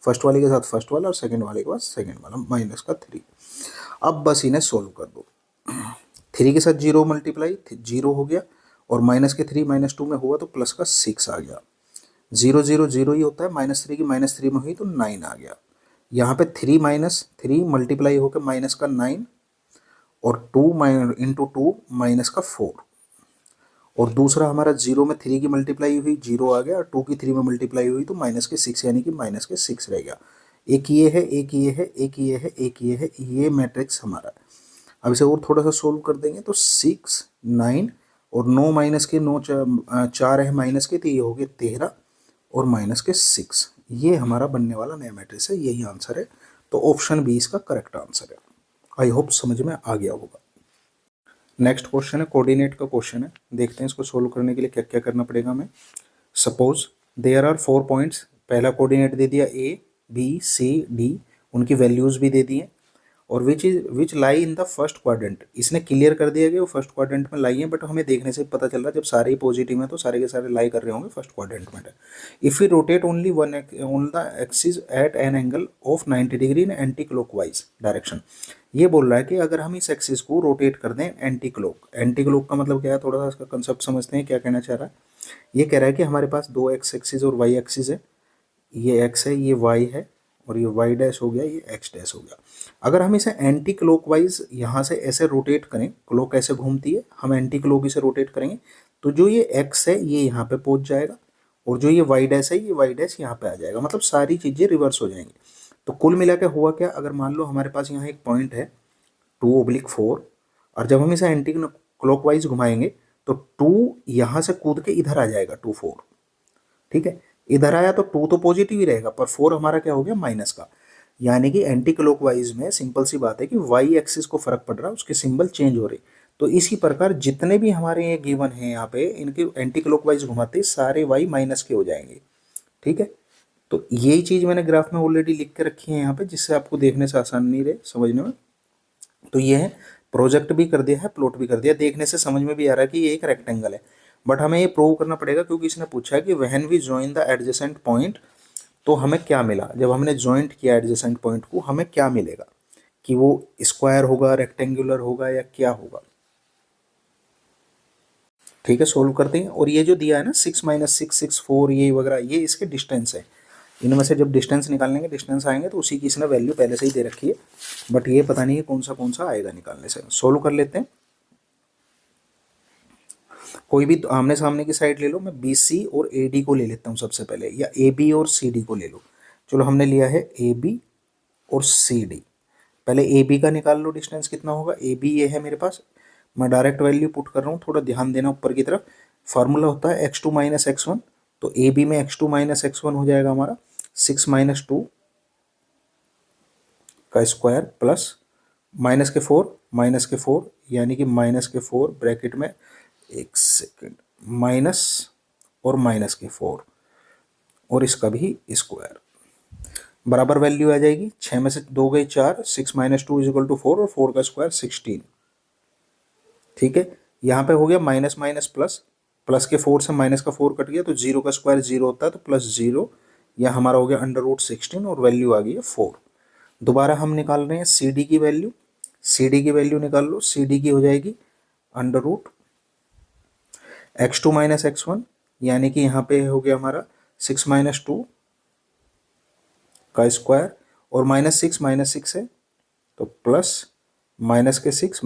फर्स्ट वाले के साथ फर्स्ट वाला और सेकंड वाले के साथ सेकंड वाला माइनस का 3। अब बस इन्हें सोल्व कर दो। 3 के साथ 0 मल्टीप्लाई, 0 हो गया, और माइनस के 3 -2 में हुआ तो प्लस का 6 आ गया। 0 0 0 ही होता है, -3 की -3 में हुई तो 9 आ गया। यहाँ पे 3 - 3 मल्टीप्लाई होकर माइनस का 9 और 2 इंटू 2 माइनस का 4, और दूसरा हमारा 0 में 3 की मल्टीप्लाई हुई 0 आ गया, और 2 की 3 में मल्टीप्लाई हुई तो माइनस के 6 यानी कि माइनस के 6 रह गया। एक ये है, एक ये है, एक ये है, एक ये है, ये मैट्रिक्स हमारा है। अब इसे और थोड़ा सा सोल्व कर देंगे तो 6 9 और 9 माइनस के 9 4 है माइनस के, तो ये हो गए 13 और माइनस के 6। ये हमारा बनने वाला नया मैट्रिक्स है, यही आंसर है। तो ऑप्शन बी इसका करेक्ट आंसर है। आई होप समझ में आ गया होगा। नेक्स्ट क्वेश्चन है, कोऑर्डिनेट का क्वेश्चन है। देखते हैं इसको सोल्व करने के लिए क्या क्या करना पड़ेगा हमें। सपोज देयर आर 4 पॉइंट्स, पहला कोऑर्डिनेट दे दिया ए बी सी डी, उनकी वैल्यूज भी दे दी हैं, और विच लाई इन द फर्स्ट क्वाड्रेंट। इसने क्लियर कर दिया कि वो फर्स्ट क्वाड्रेंट में लाई है, बट हमें देखने से पता चल रहा है जब सारे ही पॉजिटिव हैं तो सारे के सारे लाई कर रहे होंगे फर्स्ट क्वाड्रेंट में। If we rotate only one on the axis at an angle of 90 degree in anti clockwise direction. ये बोल रहा है कि अगर हम इस एक्सिस को रोटेट कर दें एंटी क्लॉक, एंटी क्लॉक का मतलब क्या है, थोड़ा सा इसका कंसेप्ट समझते हैं क्या कहना चाह रहा है। ये कह रहा है कि हमारे पास दो एक्स एक्सिस और वाई एक्सिस है, ये एक्स है ये वाई है, और ये वाई डैश हो गया ये एक्स डैश हो गया। अगर हम इसे एंटी क्लॉकवाइज यहाँ से ऐसे रोटेट करें, क्लॉक ऐसे घूमती है, हम एंटी क्लॉक इसे रोटेट करेंगे तो जो ये एक्स है ये यहाँ पे पहुँच जाएगा, और जो ये वाई डैश है ये वाई डैश यहाँ पे आ जाएगा, मतलब सारी चीज़ें रिवर्स हो जाएंगी। तो कुल मिला के हुआ क्या, अगर मान लो हमारे पास यहाँ एक पॉइंट है 2/4, और जब हम इसे एंटी क्लॉकवाइज घुमाएंगे तो 2 यहाँ से कूद के इधर आ जाएगा 2 4, ठीक है। इधर आया तो 2 तो पॉजिटिव ही रहेगा, पर 4 हमारा क्या हो गया माइनस का। यानी कि एंटी क्लॉकवाइज में सिंपल सी बात है कि वाई एक्सिस को फर्क पड़ रहा है, उसके सिंबल चेंज हो रहे। तो इसी प्रकार जितने भी हमारे ये गिवन हैं यहाँ पे, इनके एंटी क्लॉकवाइज घुमाते सारे वाई माइनस के हो जाएंगे, ठीक है। तो यही चीज़ मैंने ग्राफ में ऑलरेडी लिख के रखी है यहाँ पे, जिससे आपको देखने से आसान नहीं रहे समझने में। तो ये है, प्रोजेक्ट भी कर दिया है, प्लॉट भी कर दिया, देखने से समझ में भी आ रहा है कि ये एक रेक्टेंगल है। बट हमें ये प्रूव करना पड़ेगा, क्योंकि इसने पूछा है कि when we join the adjacent point, तो हमें क्या मिला जब हमने जॉइंट किया एडजेसेंट पॉइंट को, हमें क्या मिलेगा, कि वो स्क्वायर होगा, रेक्टेंगुलर होगा, या क्या होगा। ठीक है, सोल्व करते हैं। और ये जो दिया है ना 6 - 6 6 4 ये वगैरह, ये इसके डिस्टेंस है। इनमें से जब डिस्टेंस निकालेंगे, डिस्टेंस आएंगे तो उसी की इसने वैल्यू पहले से ही दे रखी है, बट ये पता नहीं है कौन सा आएगा निकालने से। सोल्व कर लेते हैं। कोई भी आमने सामने की साइड ले लो, मैं बी सी और ए डी को ले लेता हूँ सबसे पहले, या ए बी और सी डी को ले लो। चलो हमने लिया है ए बी और सी डी। पहले ए बी का निकाल लो, डिस्टेंस कितना होगा। ए बी ये है मेरे पास, मैं डायरेक्ट वैल्यू पुट कर रहा हूँ, थोड़ा ध्यान देना ऊपर की तरफ। फार्मूला होता है x2 - x1, तो ए बी में x2 - x1 हो जाएगा हमारा 6 - 2 का स्क्वायर प्लस -4 यानी कि -4 ब्रैकेट में, एक सेकेंड, माइनस और -4 और इसका भी स्क्वायर बराबर वैल्यू आ जाएगी। 6 में से 2 गए 4, 6 - 2 = 4, और 4 का स्क्वायर 16। ठीक है, यहाँ पे हो गया माइनस माइनस प्लस, प्लस के 4 से माइनस का 4 कट गया, तो 0 का स्क्वायर 0 होता है, तो +0, यह हमारा हो गया √16 और वैल्यू आ गई है 4। दोबारा हम निकाल रहे हैं सी डी की वैल्यू। सी डी की वैल्यू निकाल लो, सी डी की हो जाएगी √x2 - x1, यानी कि यहाँ पे हो गया हमारा 6 - 2 का स्क्वायर, और -6 है तो प्लस -6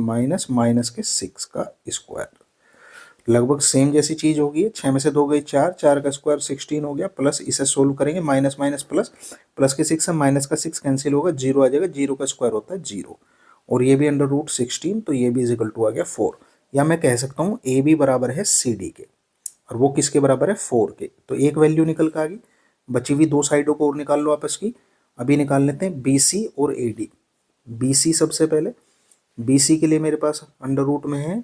माइनस के 6 का स्क्वायर। लगभग सेम जैसी चीज होगी। 6 में से 2 गई 4, 4 का स्क्वायर 16 हो गया, प्लस इसे सोल्व करेंगे, माइनस माइनस प्लस, प्लस के 6 से माइनस का 6 कैंसिल होगा, 0 आ जाएगा, 0 का स्क्वायर होता है 0, और ये भी √16, तो ये भी = आ गया 4। या मैं कह सकता हूँ ए बी बराबर है सी डी के, और वो किसके बराबर है 4 के। तो एक वैल्यू निकल कर आ गई, बची हुई दो साइडों को और निकाल लो आपस की। अभी निकाल लेते हैं बी सी और ए डी। बी सी सबसे पहले, बी सी के लिए मेरे पास अंडर रूट में है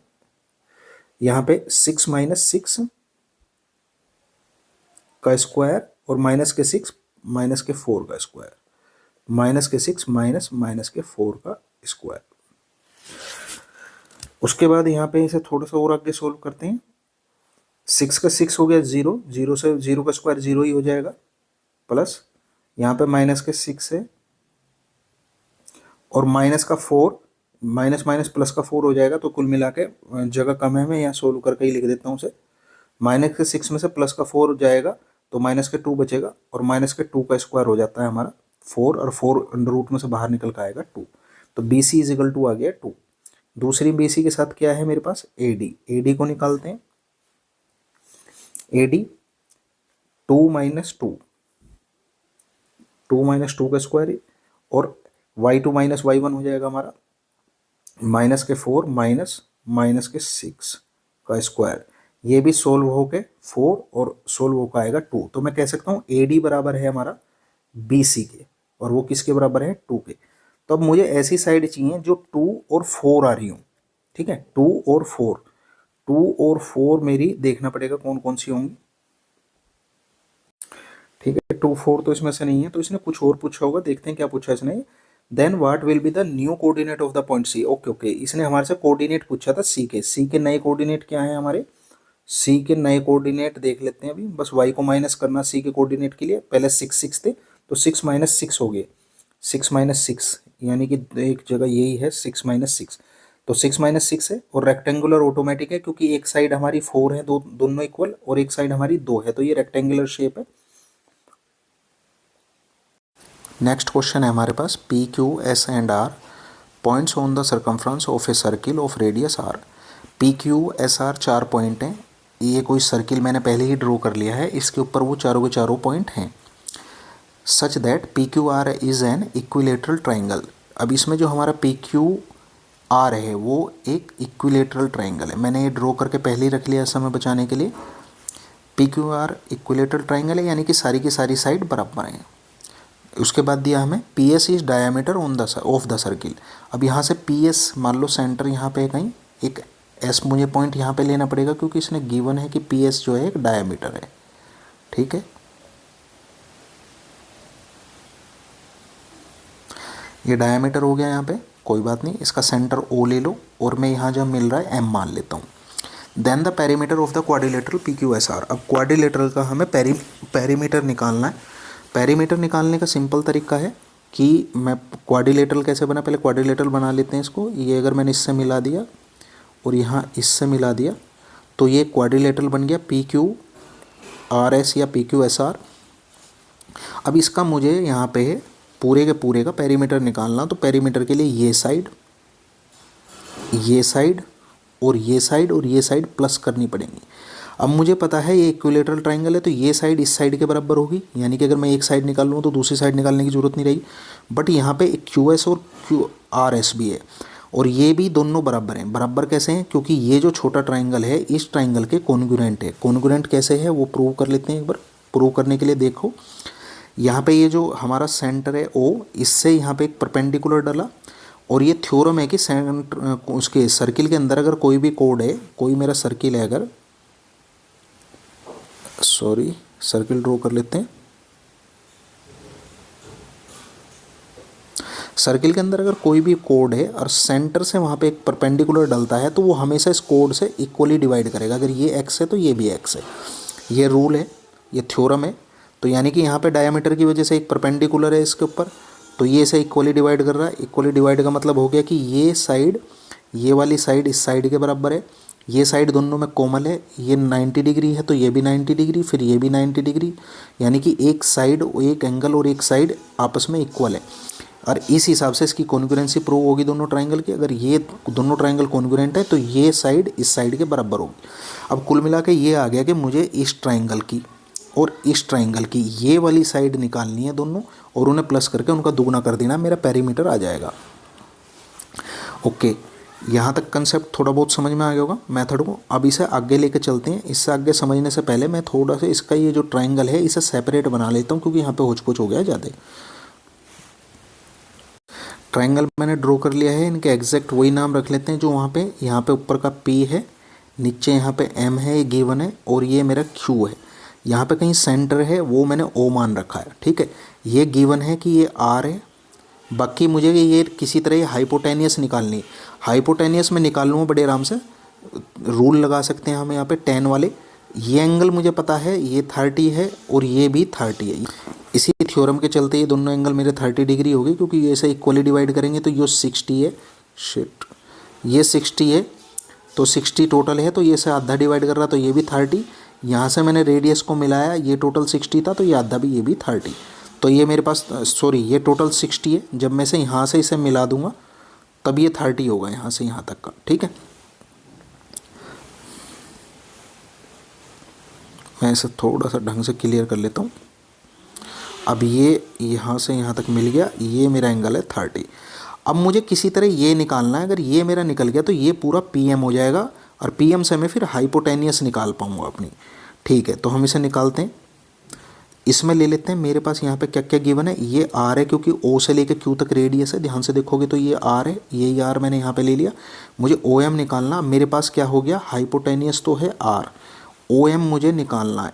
यहाँ पे 6 - 6 का स्क्वायर, और -6 - 4 का स्क्वायर, माइनस के 6 माइनस माइनस के 4 का स्क्वायर। उसके बाद यहाँ पे इसे थोड़ा सा और आगे सोल्व करते हैं। 6 का 6 हो गया 0, 0 से 0 का स्क्वायर 0 ही हो जाएगा, प्लस यहाँ पे माइनस के 6 है और माइनस का 4, माइनस माइनस प्लस का 4 हो जाएगा। तो कुल मिला के जगह कम है, मैं यहाँ सोल्व करके ही लिख देता हूँ उसे। माइनस के 6 में से प्लस का 4 जाएगा तो माइनस के 2 बचेगा और माइनस के 2 का स्क्वायर हो जाता है हमारा 4 और 4 अंडर रूट में से बाहर निकल कर आएगा 2। तो B C is equal to आ गया 2। दूसरी बी सी के साथ क्या है मेरे पास, ए डी। ए डी को निकालते हैं। ए डी 2 माइनस 2, 2 माइनस 2 का स्क्वायर और y2 माइनस y1 हो जाएगा हमारा माइनस के 4 माइनस माइनस के 6 का स्क्वायर। ये भी सोल्व होके 4 और सोल्व होकर आएगा 2। तो मैं कह सकता हूँ ए डी बराबर है हमारा बी सी के और वो किसके बराबर है 2 के। तो अब मुझे ऐसी साइड चाहिए जो 2 और 4 आ रही हूँ, ठीक है। 2 और 4, 2 और 4 मेरी देखना पड़ेगा कौन कौन सी होंगी, ठीक है। 2 4 तो इसमें से नहीं है, तो इसने कुछ और पूछा होगा, देखते हैं क्या पूछा इसने। Then what will be the new coordinate of the point C. Okay okay, इसने हमारे से कोऑर्डिनेट पूछा था सी के। सी के नए कोऑर्डिनेट क्या है हमारे, सी के नए कोऑर्डिनेट देख लेते हैं अभी। बस y को माइनस करना सी के कोऑर्डिनेट के लिए। पहले 6 6 थे तो 6 माइनस 6 हो गए, 6 माइनस 6 यानी कि एक जगह यही है 6 माइनस 6। तो 6 माइनस 6 है और रेक्टेंगुलर ऑटोमेटिक है क्योंकि एक साइड हमारी 4 है, दोनों इक्वल, और एक साइड हमारी 2 है, तो ये रेक्टेंगुलर शेप है। नेक्स्ट क्वेश्चन है हमारे पास, P Q S and R points on the circumference of a circle of radius R. P Q S R 4 point हैं। ये कोई सर्किल मैंने पहले ही ड्रॉ कर लिया है, इसके ऊपर वो चारों के चारों पॉइंट हैं। Such that P Q are is an equilateral triangle. अब इसमें जो हमारा पी क्यू आर है वो एक इक्विलेटरल ट्राइंगल है। मैंने ये ड्रॉ करके पहले ही रख लिया समय बचाने के लिए। P Q are equilateral triangle है यानी कि सारी की सारी साइड बराबर हैं। उसके बाद दिया हमें P S is diameter on the of the circle. अब यहाँ से पी एस मान लो सेंटर यहाँ पे कहीं, एक एस मुझे पॉइंट यहाँ पे लेना पड़ेगा क्योंकि इसने गिवन है कि पी एस जो है एक डायामीटर है, ठीक है। ये डायामीटर हो गया यहाँ पे, कोई बात नहीं, इसका सेंटर ओ ले लो और मैं यहाँ जब मिल रहा है एम मान लेता हूँ। Then the perimeter of the quadrilateral P Q S R. अब क्वाड्रिलेटरल का हमें पेरीमीटर निकालना है। पेरीमीटर निकालने का सिंपल तरीका है कि मैं क्वाड्रिलेटरल कैसे बना, पहले क्वाड्रिलेटरल बना लेते हैं इसको। ये अगर मैंने इससे मिला दिया और यहाँ इससे मिला दिया तो ये क्वाड्रिलेटरल बन गया पी क्यू आर एस या पी क्यू एस आर। अब इसका मुझे यहाँ पे पूरे के पूरे का पेरीमीटर निकालना, तो पेरीमीटर के लिए ये साइड और ये साइड और ये साइड प्लस करनी पड़ेंगी। अब मुझे पता है ये इक्विलेटरल ट्राइंगल है तो ये साइड इस साइड के बराबर होगी, यानी कि अगर मैं एक साइड निकाल लूँ तो दूसरी साइड निकालने की ज़रूरत नहीं रहेगी। बट यहाँ पे एक क्यू एस और क्यू आर एस भी है और ये भी दोनों बराबर हैं। बराबर कैसे हैं, क्योंकि ये जो छोटा ट्राइंगल है इस ट्राइंगल के कॉन्ग्रुएंट है। कॉन्ग्रुएंट कैसे है वो प्रूव कर लेते हैं एक बार। प्रूव करने के लिए देखो, यहाँ पे ये जो हमारा सेंटर है ओ, इससे यहाँ पे एक परपेंडिकुलर डाला और ये थ्योरम है कि सेंटर उसके सर्किल के अंदर अगर कोई भी कोड है, कोई मेरा सर्किल है, अगर सॉरी सर्किल ड्रॉ कर लेते हैं। सर्किल के अंदर अगर कोई भी कोड है और सेंटर से वहाँ पे एक परपेंडिकुलर डलता है तो वो हमेशा इस कोड से इक्वली डिवाइड करेगा। अगर ये एक्स है तो ये भी एक्स है, ये रूल है, ये थ्योरम है। तो यानी कि यहाँ पे डायमीटर की वजह से एक परपेंडिकुलर है इसके ऊपर, तो ये इसे इक्वली डिवाइड कर रहा है। इक्वली डिवाइड का मतलब हो गया कि ये साइड, ये वाली साइड इस साइड के बराबर है, ये साइड दोनों में कॉमन है। ये 90 डिग्री है तो ये भी 90 डिग्री, फिर ये भी 90 डिग्री, यानी कि एक साइड, एक एंगल और एक साइड आपस में इक्वल है। और इस हिसाब से इसकी कॉन्ग्रुएंसी प्रूव होगी दोनों ट्राइंगल की। अगर ये दोनों ट्राइंगल कॉन्ग्रुएंट है तो ये साइड इस साइड के बराबर होगी। अब कुल मिला के ये आ गया कि मुझे इस ट्राइंगल की और इस ट्राइंगल की ये वाली साइड निकालनी है दोनों, और उन्हें प्लस करके उनका दुगुना कर देना, मेरा पेरीमीटर आ जाएगा। ओके, यहाँ तक कंसेप्ट थोड़ा बहुत समझ में आ गया होगा मेथड को। अब इसे आगे लेके चलते हैं। इससे आगे समझने से पहले मैं थोड़ा सा इसका ये जो ट्राइंगल है इसे सेपरेट बना लेता हूँ क्योंकि यहाँ पे होच-पोच हो गया ज़्यादा। ट्राइंगल मैंने ड्रॉ कर लिया है, इनके एग्जैक्ट वही नाम रख लेते हैं जो वहाँ पे ऊपर का P है, नीचे यहाँ पे M है, ये गिवन है, और ये मेरा Q है। यहाँ पे कहीं सेंटर है वो मैंने O मान रखा है, ठीक है। ये गिवन है कि ये R है बाकी मुझे ये किसी तरह ये हाइपोटेनियस निकालनी है। हाइपोटेनियस में निकाल लूँगा बड़े आराम से, रूल लगा सकते हैं हम यहाँ पे tan वाले। ये एंगल मुझे पता है ये 30 है और ये भी 30 है। इसी थ्योरम के चलते ये दोनों एंगल मेरे 30 डिग्री हो गए, क्योंकि ये ऐसे इक्वली डिवाइड करेंगे तो ये 60 है, शिट ये 60 है तो 60 टोटल है, तो ये से आधा डिवाइड कर रहा तो ये भी 30। यहाँ से मैंने रेडियस को मिलाया, ये टोटल 60 था तो ये आधा भी, ये भी 30। तो ये मेरे पास सॉरी ये टोटल 60 है। जब मैं से यहाँ से इसे मिला दूंगा तब ये 30 होगा यहाँ से यहाँ तक का। ठीक है, मैं इसे थोड़ा सा ढंग से क्लियर कर लेता हूँ। अब ये यहाँ से यहाँ तक मिल गया, ये मेरा एंगल है 30। अब मुझे किसी तरह ये निकालना है। अगर ये मेरा निकल गया तो ये पूरा PM हो जाएगा, और PM से मैं फिर हाइपोटेनियस निकाल पाऊँगा अपनी। ठीक है, तो हम इसे निकालते हैं। इसमें ले लेते हैं, मेरे पास यहाँ पे क्या क्या गिवन है। ये R है, क्योंकि O से लेकर Q तक रेडियस है, ध्यान से देखोगे तो ये R है, यही R मैंने यहाँ पे ले लिया। मुझे OM निकालना। मेरे पास क्या हो गया, हाइपोटेनियस तो है R, OM मुझे निकालना है।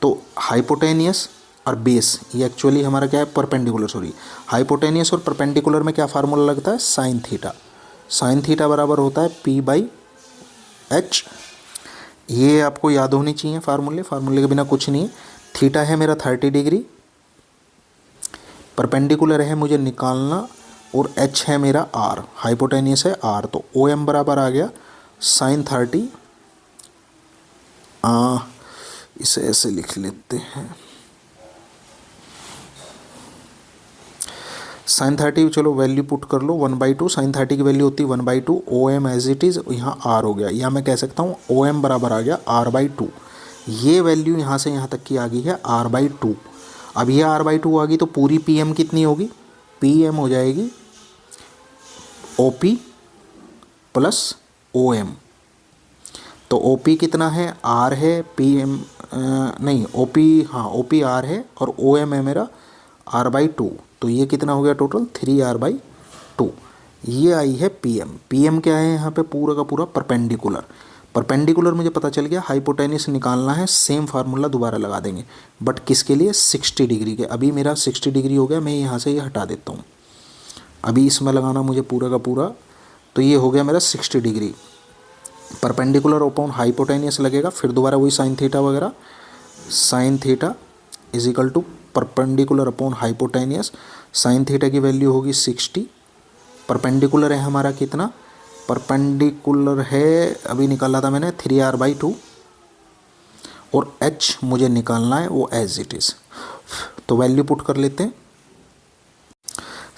तो हाइपोटेनियस और बेस, ये एक्चुअली हमारा क्या है, परपेंडिकुलर, सॉरी हाइपोटेनियस और परपेंडिकुलर में क्या फार्मूला लगता है, साइन थीटा। साइन थीटा बराबर होता है P/H। ये आपको याद होनी चाहिए फार्मूले, फार्मूले के बिना कुछ नहीं है। थीटा है मेरा 30 डिग्री, परपेंडिकुलर है मुझे निकालना, और H है मेरा R, हाइपोटेनियस है R। तो OM बराबर आ गया साइन 30। इसे ऐसे लिख लेते हैं, साइन 30, चलो वैल्यू पुट कर लो 1/2। साइन 30 की वैल्यू होती है 1/2। OM एज इट इज़, यहाँ R हो गया, या मैं कह सकता हूँ OM बराबर आ गया R/2। ये वैल्यू यहाँ से यहाँ तक की आ गई है R/2। अब ये R/2 आ गई तो पूरी PM कितनी होगी, PM हो जाएगी OP प्लस OM। तो OP कितना है, R है, PM नहीं OP, हाँ OP R है, और OM है मेरा R/2। तो ये कितना हो गया टोटल, 3R/2। ये आई है PM। PM क्या है यहाँ पे, पूरा का पूरा परपेंडिकुलर। परपेंडिकुलर मुझे पता चल गया, हाइपोटेनियस निकालना है, सेम फार्मूला दोबारा लगा देंगे, बट किसके लिए, 60 डिग्री के। अभी मेरा 60 डिग्री हो गया, मैं यहाँ से ये हटा देता हूँ। अभी इसमें लगाना मुझे पूरा का पूरा, तो ये हो गया मेरा 60 डिग्री। परपेंडिकुलर अपॉन हाइपोटेनियस लगेगा, फिर दोबारा वही साइन थीटा वगैरह। Sine theta is equal to perpendicular upon hypotenuse. Sine theta की वैल्यू होगी 60। परपेंडिकुलर है हमारा कितना, परपेंडिकुलर है अभी निकाला था मैंने 3R/2, और H मुझे निकालना है वो एज इट इज़। तो वैल्यू पुट कर लेते हैं।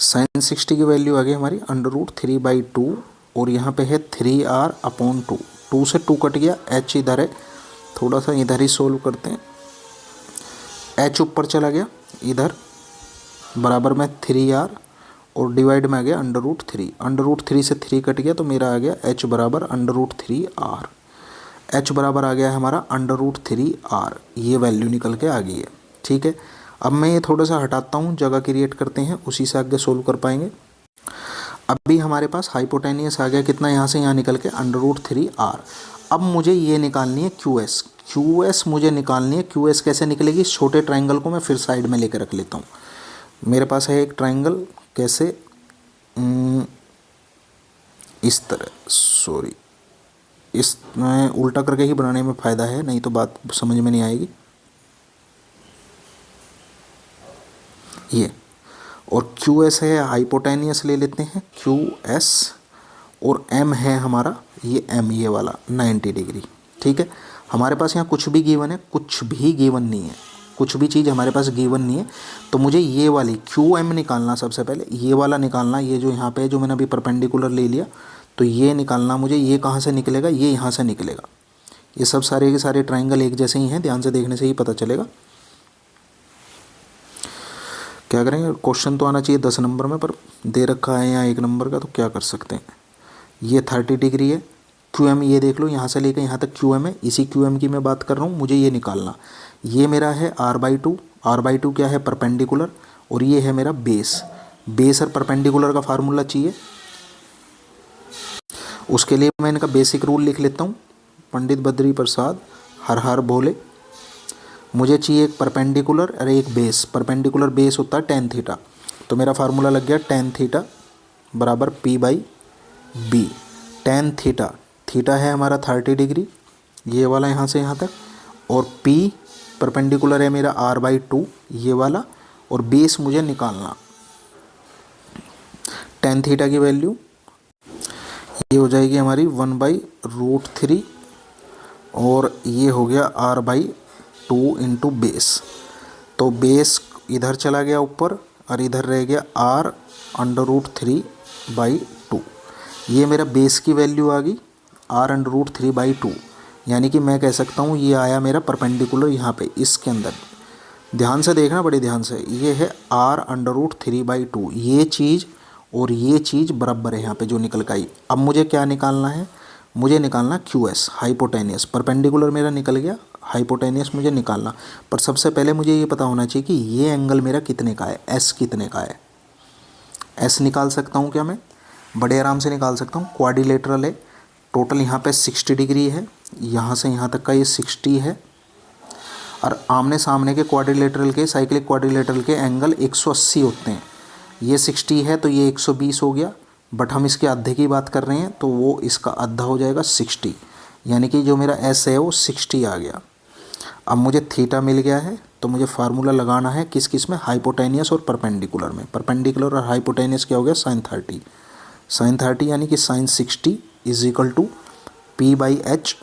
साइन 60 की वैल्यू आ गई हमारी √3/2, और यहाँ पे है 3R/2। 2 से 2 कट गया, H इधर है, थोड़ा सा इधर ही सोल्व करते हैं। H ऊपर चला गया इधर, बराबर में 3R, और डिवाइड में आ गया √3। √3 से 3 कट गया तो मेरा आ गया H बराबर √3R। H बराबर आ गया है हमारा √3R। ये वैल्यू निकल के आ गई है। ठीक है, अब मैं ये थोड़ा सा हटाता हूँ, जगह क्रिएट करते हैं, उसी से आगे सोल्व कर पाएंगे। अभी हमारे पास हाइपोटेनियस आ गया कितना, यहाँ से यहाँ निकल के √3R। अब मुझे ये निकालनी है QS। QS मुझे निकालनी है। QS कैसे निकलेगी, छोटे ट्रायंगल को मैं फिर साइड में लेकर रख लेता हूँ। मेरे पास है एक ट्रायंगल, कैसे, इस तरह, सॉरी इसमें उल्टा करके ही बनाने में फ़ायदा है, नहीं तो बात समझ में नहीं आएगी। ये, और QS है हाइपोटेनियस, ले लेते हैं QS, और M है हमारा ये M, ये वाला 90 डिग्री। ठीक है, हमारे पास यहाँ कुछ भी गिवन है, कुछ भी गिवन नहीं है, कुछ भी चीज़ हमारे पास गिवन नहीं है। तो मुझे ये वाली QM निकालना, सबसे पहले ये वाला निकालना। ये जो यहाँ पे जो मैंने अभी परपेंडिकुलर ले लिया, तो ये निकालना मुझे। ये कहाँ से निकलेगा, ये यहाँ से निकलेगा। ये सब सारे के सारे ट्रायंगल एक जैसे ही हैं, ध्यान से देखने से ही पता चलेगा। क्या करेंगे, क्वेश्चन तो आना चाहिए 10 नंबर में, पर दे रखा है यहाँ 1 नंबर का, तो क्या कर सकते हैं। ये 30 डिग्री है। QM ये देख लो, यहाँ से लेकर यहाँ तक QM है, इसी QM की मैं बात कर रहा हूँ। मुझे ये निकालना, ये मेरा है R/2। R/2 क्या है, परपेंडिकुलर, और ये है मेरा बेस। बेस और परपेंडिकुलर का फार्मूला चाहिए, उसके लिए मैं इनका बेसिक रूल लिख लेता हूँ। पंडित बद्री प्रसाद, हर हर भोले। मुझे चाहिए एक परपेंडिकुलर और एक बेस। परपेंडिकुलर बेस होता है tan थीटा, तो मेरा फार्मूला लग गया टेन थीटा बराबर P by B. Tan theta, theta है हमारा 30 डिग्री, ये वाला यहाँ से यहाँ तक, और पी परपेंडिकुलर है मेरा आर बाई टू, ये वाला, और बेस मुझे निकालना। टेन थीटा की वैल्यू ये हो जाएगी हमारी 1/√3, और ये हो गया r by two into base. तो बेस इधर चला गया ऊपर और इधर रह गया r√3/2। ये मेरा बेस की वैल्यू आ गई r√3/2, यानी कि मैं कह सकता हूँ ये आया मेरा परपेंडिकुलर यहाँ पे इसके अंदर। ध्यान से देखना, बड़े ध्यान से, ये है r√3/2। ये चीज़ और ये चीज़ बराबर है यहाँ पे जो निकल के आई। अब मुझे क्या निकालना है, मुझे निकालना QS हाइपोटेनियस। परपेंडिकुलर मेरा निकल गया, हाइपोटेनियस मुझे निकालना। पर सबसे पहले मुझे ये पता होना चाहिए कि ये एंगल मेरा कितने का है, S कितने का है। S निकाल सकता हूँ क्या मैं? बड़े आराम से निकाल सकता हूँ। क्वाड्रिलेटरल है, टोटल यहाँ पे 60 डिग्री है, यहाँ से यहाँ तक का ये 60 है, और आमने सामने के क्वाड्रिलेटरल के, साइक्लिक क्वाड्रिलेटरल के एंगल 180 होते हैं। ये 60 है तो ये 120 हो गया, बट हम इसके आधे की बात कर रहे हैं तो वो इसका आधा हो जाएगा 60, यानी कि जो मेरा S है वो 60 आ गया। अब मुझे थीटा मिल गया है, तो मुझे फार्मूला लगाना है किस किस में, हाइपोटेनियस और परपेंडिकुलर में। परपेंडिकुलर और हाइपोटेनियस क्या हो गया, साइन 30। साइन 30 यानी कि sine 60 is equal to P by H.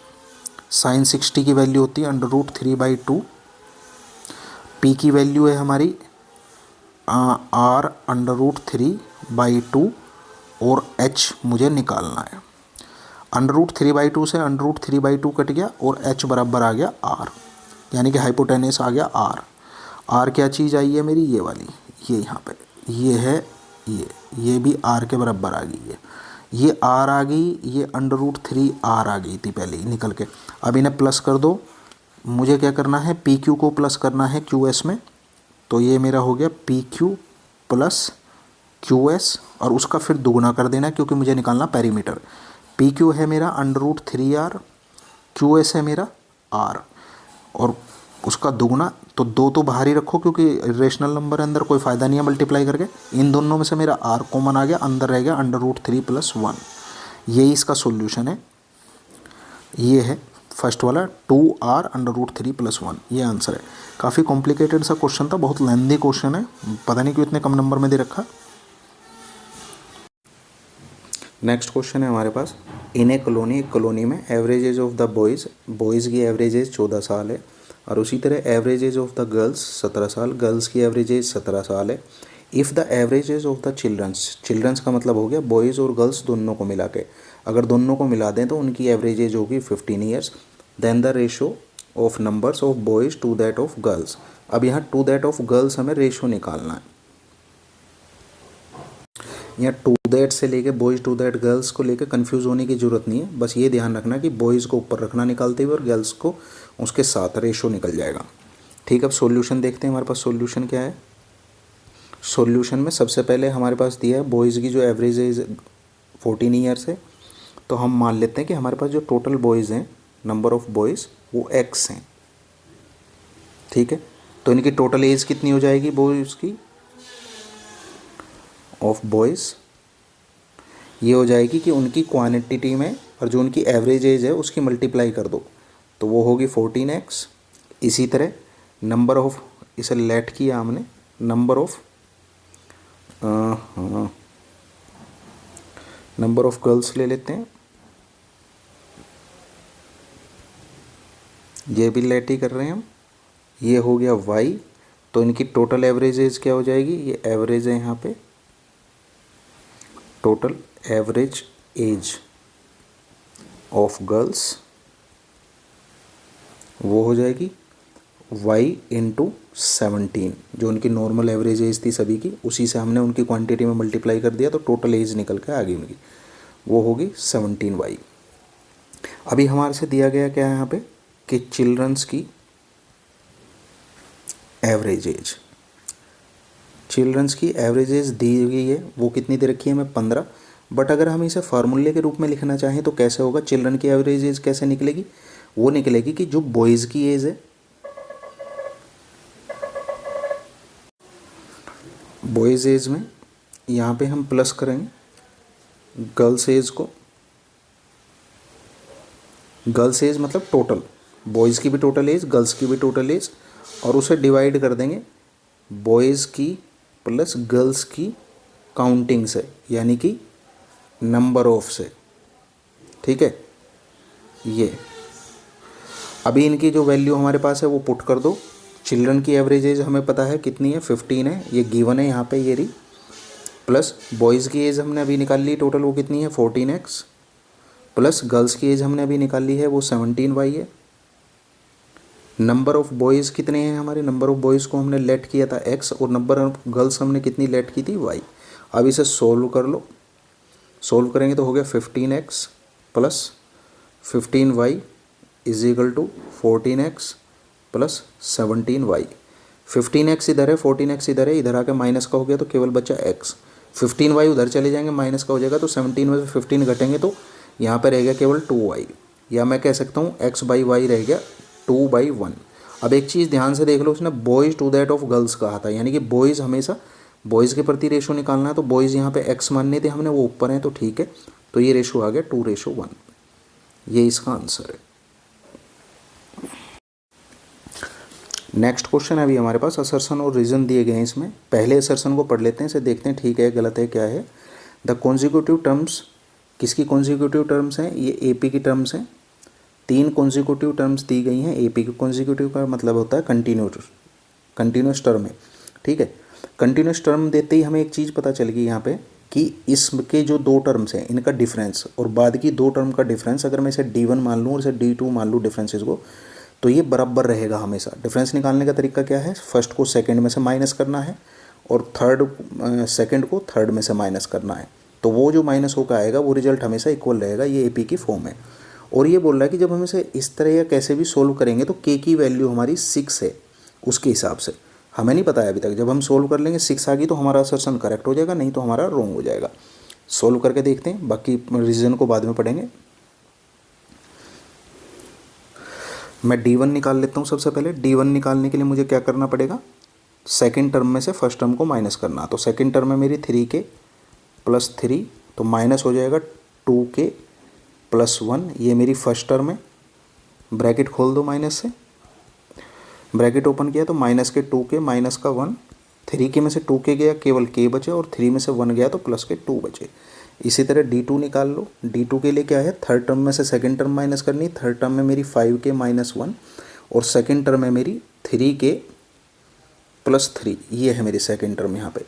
Sine 60 की वैल्यू होती है √3/2। P की वैल्यू है हमारी r√3/2, और h मुझे निकालना है। √3/2 से √3/2 कट गया और h बराबर आ गया r, यानी कि हाइपोटेनियस आ गया r। r क्या चीज़ आई है मेरी, ये वाली, ये यहाँ पे, ये है, ये भी r के बराबर आ गई है। ये r आ गई, ये √3r आ गई थी पहले ही निकल के। अब इन्हें प्लस कर दो। मुझे क्या करना है, PQ को प्लस करना है QS में, तो ये मेरा हो गया PQ प्लस QS, और उसका फिर दुगुना कर देना क्योंकि मुझे निकालना पेरीमीटर। PQ है मेरा √3r, QS है मेरा r, और उसका दुगुना, तो दो तो बाहर ही रखो क्योंकि रेशनल नंबर है अंदर, कोई फ़ायदा नहीं है मल्टीप्लाई करके। इन दोनों में से मेरा r कॉमन आ गया, अंदर रह गया √3 + 1। यही इसका सॉल्यूशन है, ये है फर्स्ट वाला 2r √3 + 1, ये आंसर है। काफ़ी कॉम्प्लिकेटेड सा क्वेश्चन था, बहुत लेंदी क्वेश्चन है, पता नहीं क्यों इतने कम नंबर में दे रखा। नेक्स्ट क्वेश्चन है हमारे पास, इन ए कॉलोनी, एक कॉलोनी में average age of the boys की एवरेज एज 14 साल है, और उसी तरह average age of the girls 17 साल, गर्ल्स की एवरेज एज 17 साल है। If the average age of the childrens का मतलब हो गया बॉयज़ और गर्ल्स दोनों को मिला के, अगर दोनों को मिला दें तो उनकी एवरेज एज होगी 15 years. Then the ratio of numbers of boys to that of girls. अब यहाँ टू दैट ऑफ गर्ल्स हमें रेशो निकालना है। यहाँ टू दैट से लेके बॉयज़ टू दैट गर्ल्स को लेके कंफ्यूज होने की ज़रूरत नहीं है, बस ये ध्यान रखना कि बॉयज़ को ऊपर रखना निकालते हुए और गर्ल्स को उसके साथ रेशो निकल जाएगा। ठीक, अब सॉल्यूशन देखते हैं हमारे पास सॉल्यूशन क्या है। सॉल्यूशन में सबसे पहले हमारे पास दिया है बॉयज़ की जो एवरेज एज 14 ईयर्स है, तो हम मान लेते हैं कि हमारे पास जो टोटल बॉयज़ हैं, नंबर ऑफ़ बॉयज़ वो x हैं। ठीक है, तो इनकी टोटल एज कितनी हो जाएगी बॉयज़ की, ऑफ बॉयज़, ये हो जाएगी कि उनकी क्वांटिटी में और जो उनकी एवरेज एज है उसकी मल्टीप्लाई कर दो, तो वो होगी 14x। इसी तरह नंबर ऑफ, इसे लेट किया हमने, नंबर ऑफ गर्ल्स ले लेते हैं, ये भी लेट ही कर रहे हैं हम, ये हो गया y। तो इनकी टोटल एवरेज एज क्या हो जाएगी, ये एवरेज है यहाँ पे, total average age of girls वो हो जाएगी y × 17, जो उनकी नॉर्मल एवरेज एज थी सभी की, उसी से हमने उनकी क्वांटिटी में मल्टीप्लाई कर दिया तो टोटल एज निकल के आ गई उनकी, वो होगी 17y। अभी हमारे से दिया गया क्या है यहाँ पे कि चिल्ड्रंस की एवरेज एज, चिल्ड्रंस की एवरेज एज दी गई है, वो कितनी दे रखी है हमें 15। बट अगर हम इसे फार्मूले के रूप में लिखना चाहें तो कैसे होगा, चिल्ड्रन की एवरेज एज कैसे निकलेगी, वो निकलेगी कि जो बॉयज़ की एज है, बॉयज़ एज में यहाँ पे हम प्लस करेंगे गर्ल्स एज को। गर्ल्स एज मतलब टोटल, बॉयज़ की भी टोटल एज, गर्ल्स की भी टोटल एज, और उसे डिवाइड कर देंगे बॉयज़ की प्लस गर्ल्स की काउंटिंग से, यानी कि नंबर ऑफ से। ठीक है, ये अभी इनकी जो वैल्यू हमारे पास है वो पुट कर दो। चिल्ड्रन की एवरेज एज हमें पता है कितनी है, 15 है, ये गिवन है यहाँ पे, ये रही। प्लस बॉयज़ की एज हमने अभी निकाल ली टोटल, वो कितनी है 14x, प्लस गर्ल्स की एज हमने अभी निकाल ली है वो 17y है। नंबर ऑफ़ बॉयज़ कितने हैं हमारे, नंबर ऑफ़ बॉयज़ को हमने लेट किया था x, और नंबर ऑफ गर्ल्स हमने कितनी लेट की थी y। अब इसे सोल्व कर लो, सोल्व करेंगे तो हो गया 15x plus 15y is equal to 14x plus 17y। 15x इधर है, 14x इधर है, इधर आके माइनस का हो गया तो केवल बचा x। 15y उधर चले जाएंगे, माइनस का हो जाएगा, तो 17 में से 15 घटेंगे तो यहाँ पर रह गया केवल 2y, या मैं कह सकता हूँ x/y रह गया 2/1। अब एक चीज़ ध्यान से देख लो, उसने boys to that of girls कहा था, यानी कि बॉयज़ हमेशा बॉयज़ के प्रति रेशो निकालना है, तो बॉयज़ यहाँ पे x मानने थे हमने, वो ऊपर हैं तो ठीक है, तो ये रेशो आ गया 2:1। ये इसका आंसर है। नेक्स्ट क्वेश्चन है अभी हमारे पास, असर्शन और रीज़न दिए गए हैं इसमें। पहले असर्शन को पढ़ लेते हैं, इसे देखते हैं ठीक है गलत है क्या है। द कॉन्जिक्यूटिव टर्म्स, किसकी कॉन्जिक्यूटिव टर्म्स हैं, ये एपी की टर्म्स हैं। 3 कॉन्जिक्यूटिव टर्म्स दी गई हैं। एपी की कॉन्जिक्यूटिव का मतलब होता है कंटिन्यूस टर्म है। ठीक है, कंटिन्यूस टर्म देते ही हमें एक चीज़ पता चल गई यहाँ पे कि इसके जो 2 टर्म्स हैं इनका डिफरेंस और बाद की 2 टर्म का डिफरेंस, अगर मैं इसे D1 मान लूँ और इसे D2 मान लूँ डिफरेंसेस को, तो ये बराबर रहेगा हमेशा। डिफरेंस निकालने का तरीका क्या है, फर्स्ट को सेकंड में से माइनस करना है और सेकंड को थर्ड में से माइनस करना है, तो वो जो माइनस होकर आएगा वो रिजल्ट हमेशा इक्वल रहेगा। ये एपी की फॉर्म है। और ये बोल रहा है कि जब हम इसे इस तरह या कैसे भी सोल्व करेंगे तो के की वैल्यू हमारी 6 है, उसके हिसाब से हमें नहीं पता है अभी तक। जब हम सोल्व कर लेंगे 6 आ गई तो हमारा असर्शन करेक्ट हो जाएगा, नहीं तो हमारा रॉन्ग हो जाएगा। सोल्व करके देखते हैं, बाकी रीजन को बाद में पढ़ेंगे। मैं D1 निकाल लेता हूँ सबसे पहले। D1 निकालने के लिए मुझे क्या करना पड़ेगा, सेकंड टर्म में से फर्स्ट टर्म को माइनस करना। तो सेकंड टर्म में मेरी 3k प्लस 3, तो माइनस हो जाएगा 2k प्लस 1, ये मेरी फर्स्ट टर्म है। ब्रैकेट खोल दो, माइनस से ब्रैकेट ओपन किया तो माइनस के 2k माइनस का 1, 3k में से 2k गया, केवल k बचे, और 3 में से 1 गया तो प्लस के 2 बचे। इसी तरह D2 निकाल लो। D2 के लिए क्या है, थर्ड टर्म में से सेकंड टर्म माइनस करनी। थर्ड टर्म में मेरी 5k माइनस 1 और सेकंड टर्म में मेरी 3k प्लस 3, ये है मेरी सेकंड टर्म यहाँ पे।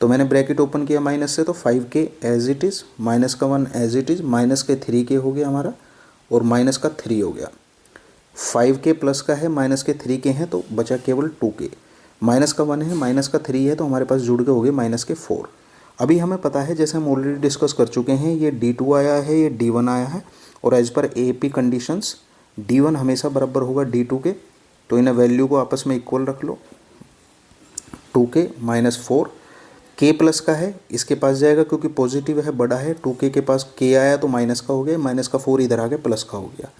तो मैंने ब्रैकेट ओपन किया माइनस से, तो 5k as it is, minus का 1 एज इट इज़, माइनस के 3k हो गया हमारा और माइनस का 3 हो गया। 5k प्लस का है, माइनस के 3k हैं तो बचा केवल 2k, माइनस का 1 है, माइनस का 3 है, तो हमारे पास जुड़ के हो गए माइनस के 4। अभी हमें पता है, जैसे हम ऑलरेडी डिस्कस कर चुके हैं, ये D2 आया है, ये D1 आया है, और as per AP conditions D1 हमेशा बराबर होगा D2 के, तो इन वैल्यू को आपस में इक्वल रख लो। 2k माइनस 4, k प्लस का है, इसके पास जाएगा क्योंकि पॉजिटिव है, बड़ा है। 2k के पास k आया तो माइनस का हो गया, माइनस का 4 इधर आ गया, प्लस का हो गया।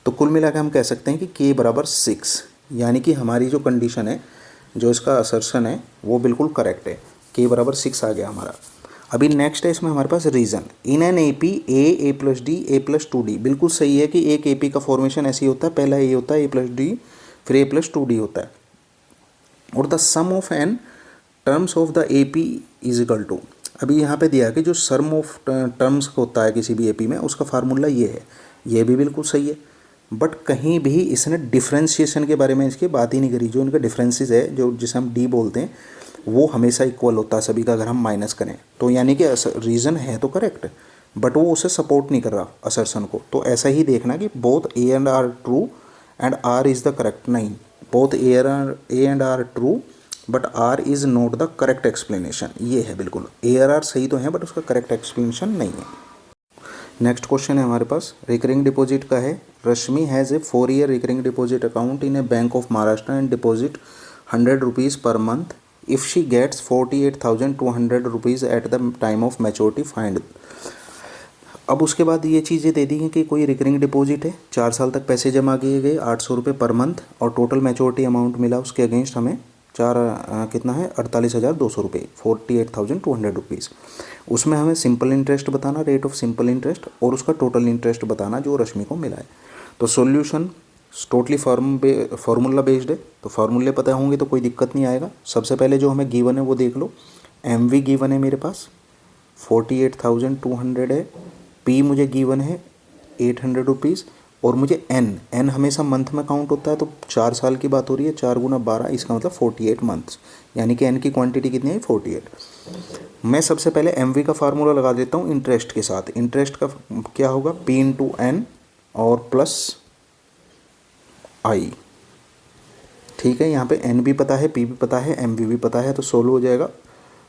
तो कुल मिलाकर हम कह सकते हैं कि k बराबर 6, यानी कि हमारी जो कंडीशन है, जो इसका असर्शन है, वो बिल्कुल करेक्ट है। k बराबर 6 आ गया हमारा। अभी नेक्स्ट है इसमें हमारे पास reason. In an AP a plus D a plus 2d, बिल्कुल सही है कि एक AP का फॉर्मेशन ऐसे ही होता है, पहला a होता है a प्लस डी, फिर a प्लस 2d होता है। और the sum of n terms of the AP is equal to, अभी यहाँ पे दिया है कि जो सम ऑफ टर्म्स होता है किसी भी AP में, उसका फार्मूला ये है। ये भी बिल्कुल सही है, बट कहीं भी इसने डिफ्रेंशिएशन के बारे में इसकी बात ही नहीं करी। जो इनका डिफरेंसेस है, जो जिसे हम D बोलते हैं, वो हमेशा इक्वल होता है सभी का, अगर हम माइनस करें तो। यानी कि रीज़न है तो करेक्ट, बट वो उसे सपोर्ट नहीं कर रहा असर्शन को। तो ऐसा ही देखना कि both A and R true and R is the correct, नहीं, both A and R true but R is not the correct explanation. ये है बिल्कुल, A और R सही तो हैं बट उसका करेक्ट एक्सप्लेनेशन नहीं है। नेक्स्ट क्वेश्चन है हमारे पास, रिकरिंग डिपॉजिट का है। Rashmi has a 4-year recurring deposit account in a bank of Maharashtra and deposit 100 rupees per month if she gets 48,200 rupees at the time of maturity find. अब उसके बाद ये चीज़ें दे दी हैं कि कोई रिकरिंग डिपॉजिट है, 4 साल तक पैसे जमा किए गए 800 रुपये पर मंथ, और टोटल मैच्योरिटी अमाउंट मिला उसके अगेंस्ट हमें कितना है 48,200 रुपये, 48,200 रुपीज़। उसमें हमें सिंपल इंटरेस्ट बताना, रेट ऑफ सिंपल इंटरेस्ट, और उसका टोटल इंटरेस्ट बताना जो रश्मि को मिला है। तो सॉल्यूशन टोटली फार्मूला बेस्ड है, तो फार्मूले पता होंगे तो कोई दिक्कत नहीं आएगा। सबसे पहले जो हमें गिवन है वो देख लो। MV गिवन है मेरे पास 48,200 है, P मुझे गिवन है 800 रुपीज़, और मुझे N हमेशा मंथ में काउंट होता है, तो 4 साल की बात हो रही है, 4 गुना 12, इसका मतलब 48 मंथ्स, यानी कि N की क्वांटिटी कितनी है 48। मैं सबसे पहले MV का फार्मूला लगा देता हूँ इंटरेस्ट के साथ। इंटरेस्ट का क्या होगा, P इंटू N और प्लस I, ठीक है। यहाँ पे N भी पता है, P भी पता है, MV भी पता है, तो सोल्व हो जाएगा।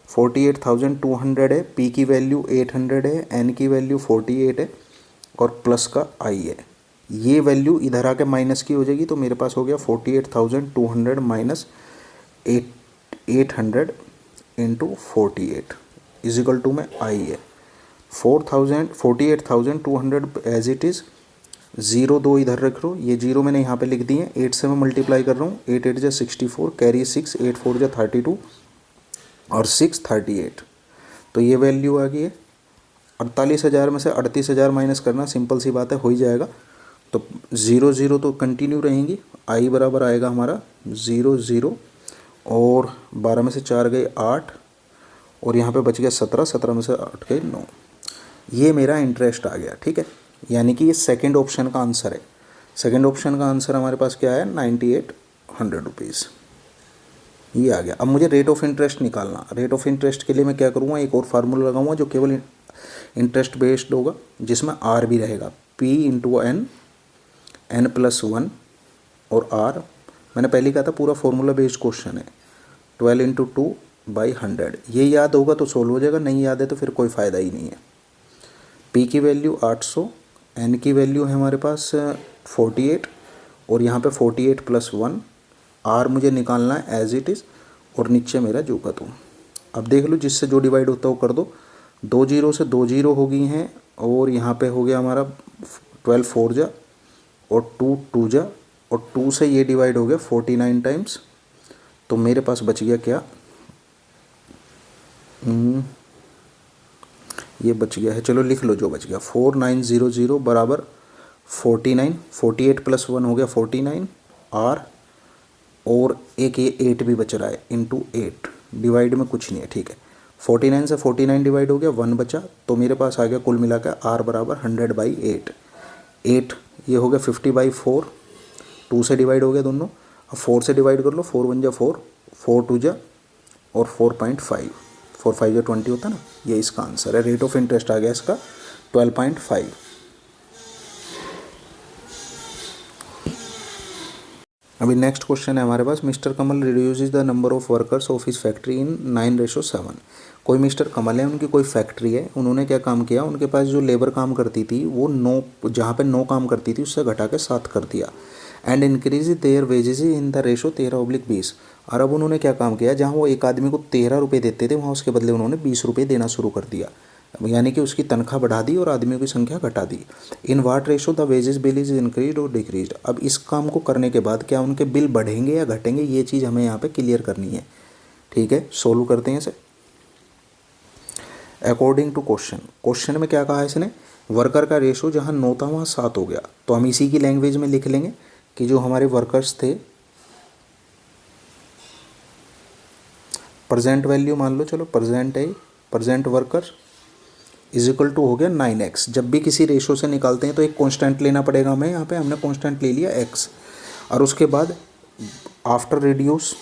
48,200 है, P की वैल्यू 800 है, N की वैल्यू 48 है, और प्लस का I है। ये वैल्यू इधर आके माइनस की हो जाएगी, तो मेरे पास हो गया 48,200 माइनस 800 इंटू 48 इजिकल टू में I है 48,200 एज इट इज़। 0 2 इधर रख लो, ये 0 मैंने यहाँ पे लिख दी है, 8 से मैं मल्टीप्लाई कर रहा हूँ, 8 8 जा 64, कैरी 6, 8 4 जा 32 और 6 38, तो ये वैल्यू आ गई है। 48,000 में से 38,000 माइनस करना सिंपल सी बात है, हो ही जाएगा। तो 0 0 तो कंटिन्यू रहेंगी, I बराबर आएगा हमारा 0 0, और 12 में से 4 गए 8, और यहाँ पे बच गया 17, 17 में से 8 गए 9। ये मेरा इंटरेस्ट आ गया, ठीक है। यानी कि ये सेकंड ऑप्शन का आंसर है। सेकंड ऑप्शन का आंसर हमारे पास क्या है, 9800 रुपीज़, ये आ गया। अब मुझे रेट ऑफ इंटरेस्ट निकालना। रेट ऑफ इंटरेस्ट के लिए मैं क्या करूँगा, एक और फार्मूला लगाऊंगा जो केवल इंटरेस्ट बेस्ड होगा, जिसमें R भी रहेगा, P इंटू N प्लस 1 और R। मैंने पहले कहा था पूरा फार्मूला बेस्ड क्वेश्चन है। 12 इंटू 2/100, ये याद होगा तो सोल्व हो जाएगा, नहीं याद है तो फिर कोई फ़ायदा ही नहीं है। P की वैल्यू 800, N की वैल्यू है हमारे पास 48, और यहाँ पे 48 प्लस 1, R मुझे निकालना है एज इट इज़, और नीचे मेरा जो का तो। अब देख लो, जिससे जो डिवाइड होता है वो कर दो। 2 0 से 2 0 हो गई हैं, और यहाँ पे हो गया हमारा 12 4 जा, और 2 2 जा, और 2 से ये डिवाइड हो गया 49 टाइम्स, तो मेरे पास बच गया क्या, ये बच गया है, चलो लिख लो जो बच गया, 4900 बराबर 49, 48 प्लस 1 हो गया 49 R, और एक ये 8 भी बच रहा है इंटू 8, डिवाइड में कुछ नहीं है, ठीक है। 49 से 49 डिवाइड हो गया, 1 बचा, तो मेरे पास आ गया कुल मिला के R बराबर 100/8। 8 ये हो गया 50/4, 2 से डिवाइड हो गया दोनों। अब 4 से डिवाइड कर लो, 4 1 जा 4, 4 2 जा, और 4.5, 4 5 जा 20 होता ना, ये इसका आंसर है। रेट ऑफ इंटरेस्ट आ गया इसका 12.5। अभी नेक्स्ट क्वेश्चन है हमारे पास, Mister Kamal reduces the number of workers of his factory in 9:7। कोई मिस्टर कमल है, उनकी कोई फैक्ट्री है, उन्होंने क्या काम किया, उनके पास जो लेबर काम करती थी वो 9, जहाँ पे 9 काम करती थी उससे घटा के 7 कर दिया, and increase their wages in the ratio 13/20। और अब उन्होंने क्या काम किया, जहाँ वो एक आदमी को 13 रुपये देते थे, वहाँ उसके बदले उन्होंने 20 रुपये देना शुरू कर दिया, यानी कि उसकी तनख्वाह बढ़ा दी और आदमियों की संख्या घटा दी। In what ratio the wages bill is increase और डिक्रीज। अब इस काम को करने के बाद क्या उनके बिल बढ़ेंगे या घटेंगे, ये चीज़ हमें यहाँ पे क्लियर करनी है, ठीक है। सोल्व करते हैं इसे अकॉर्डिंग टू क्वेश्चन। क्वेश्चन में क्या कहा है इसने, वर्कर का रेशो जहाँ 9 था वहाँ 7 हो गया, तो हम इसी की लैंग्वेज में लिख लेंगे कि जो हमारे वर्कर्स थे, प्रेजेंट वैल्यू मान लो, चलो प्रेजेंट है, present worker is equal to हो गया 9x। जब भी किसी रेशो से निकालते हैं तो एक कांस्टेंट लेना पड़ेगा हमें, यहाँ पे हमने कांस्टेंट ले लिया x, और उसके बाद after reduce,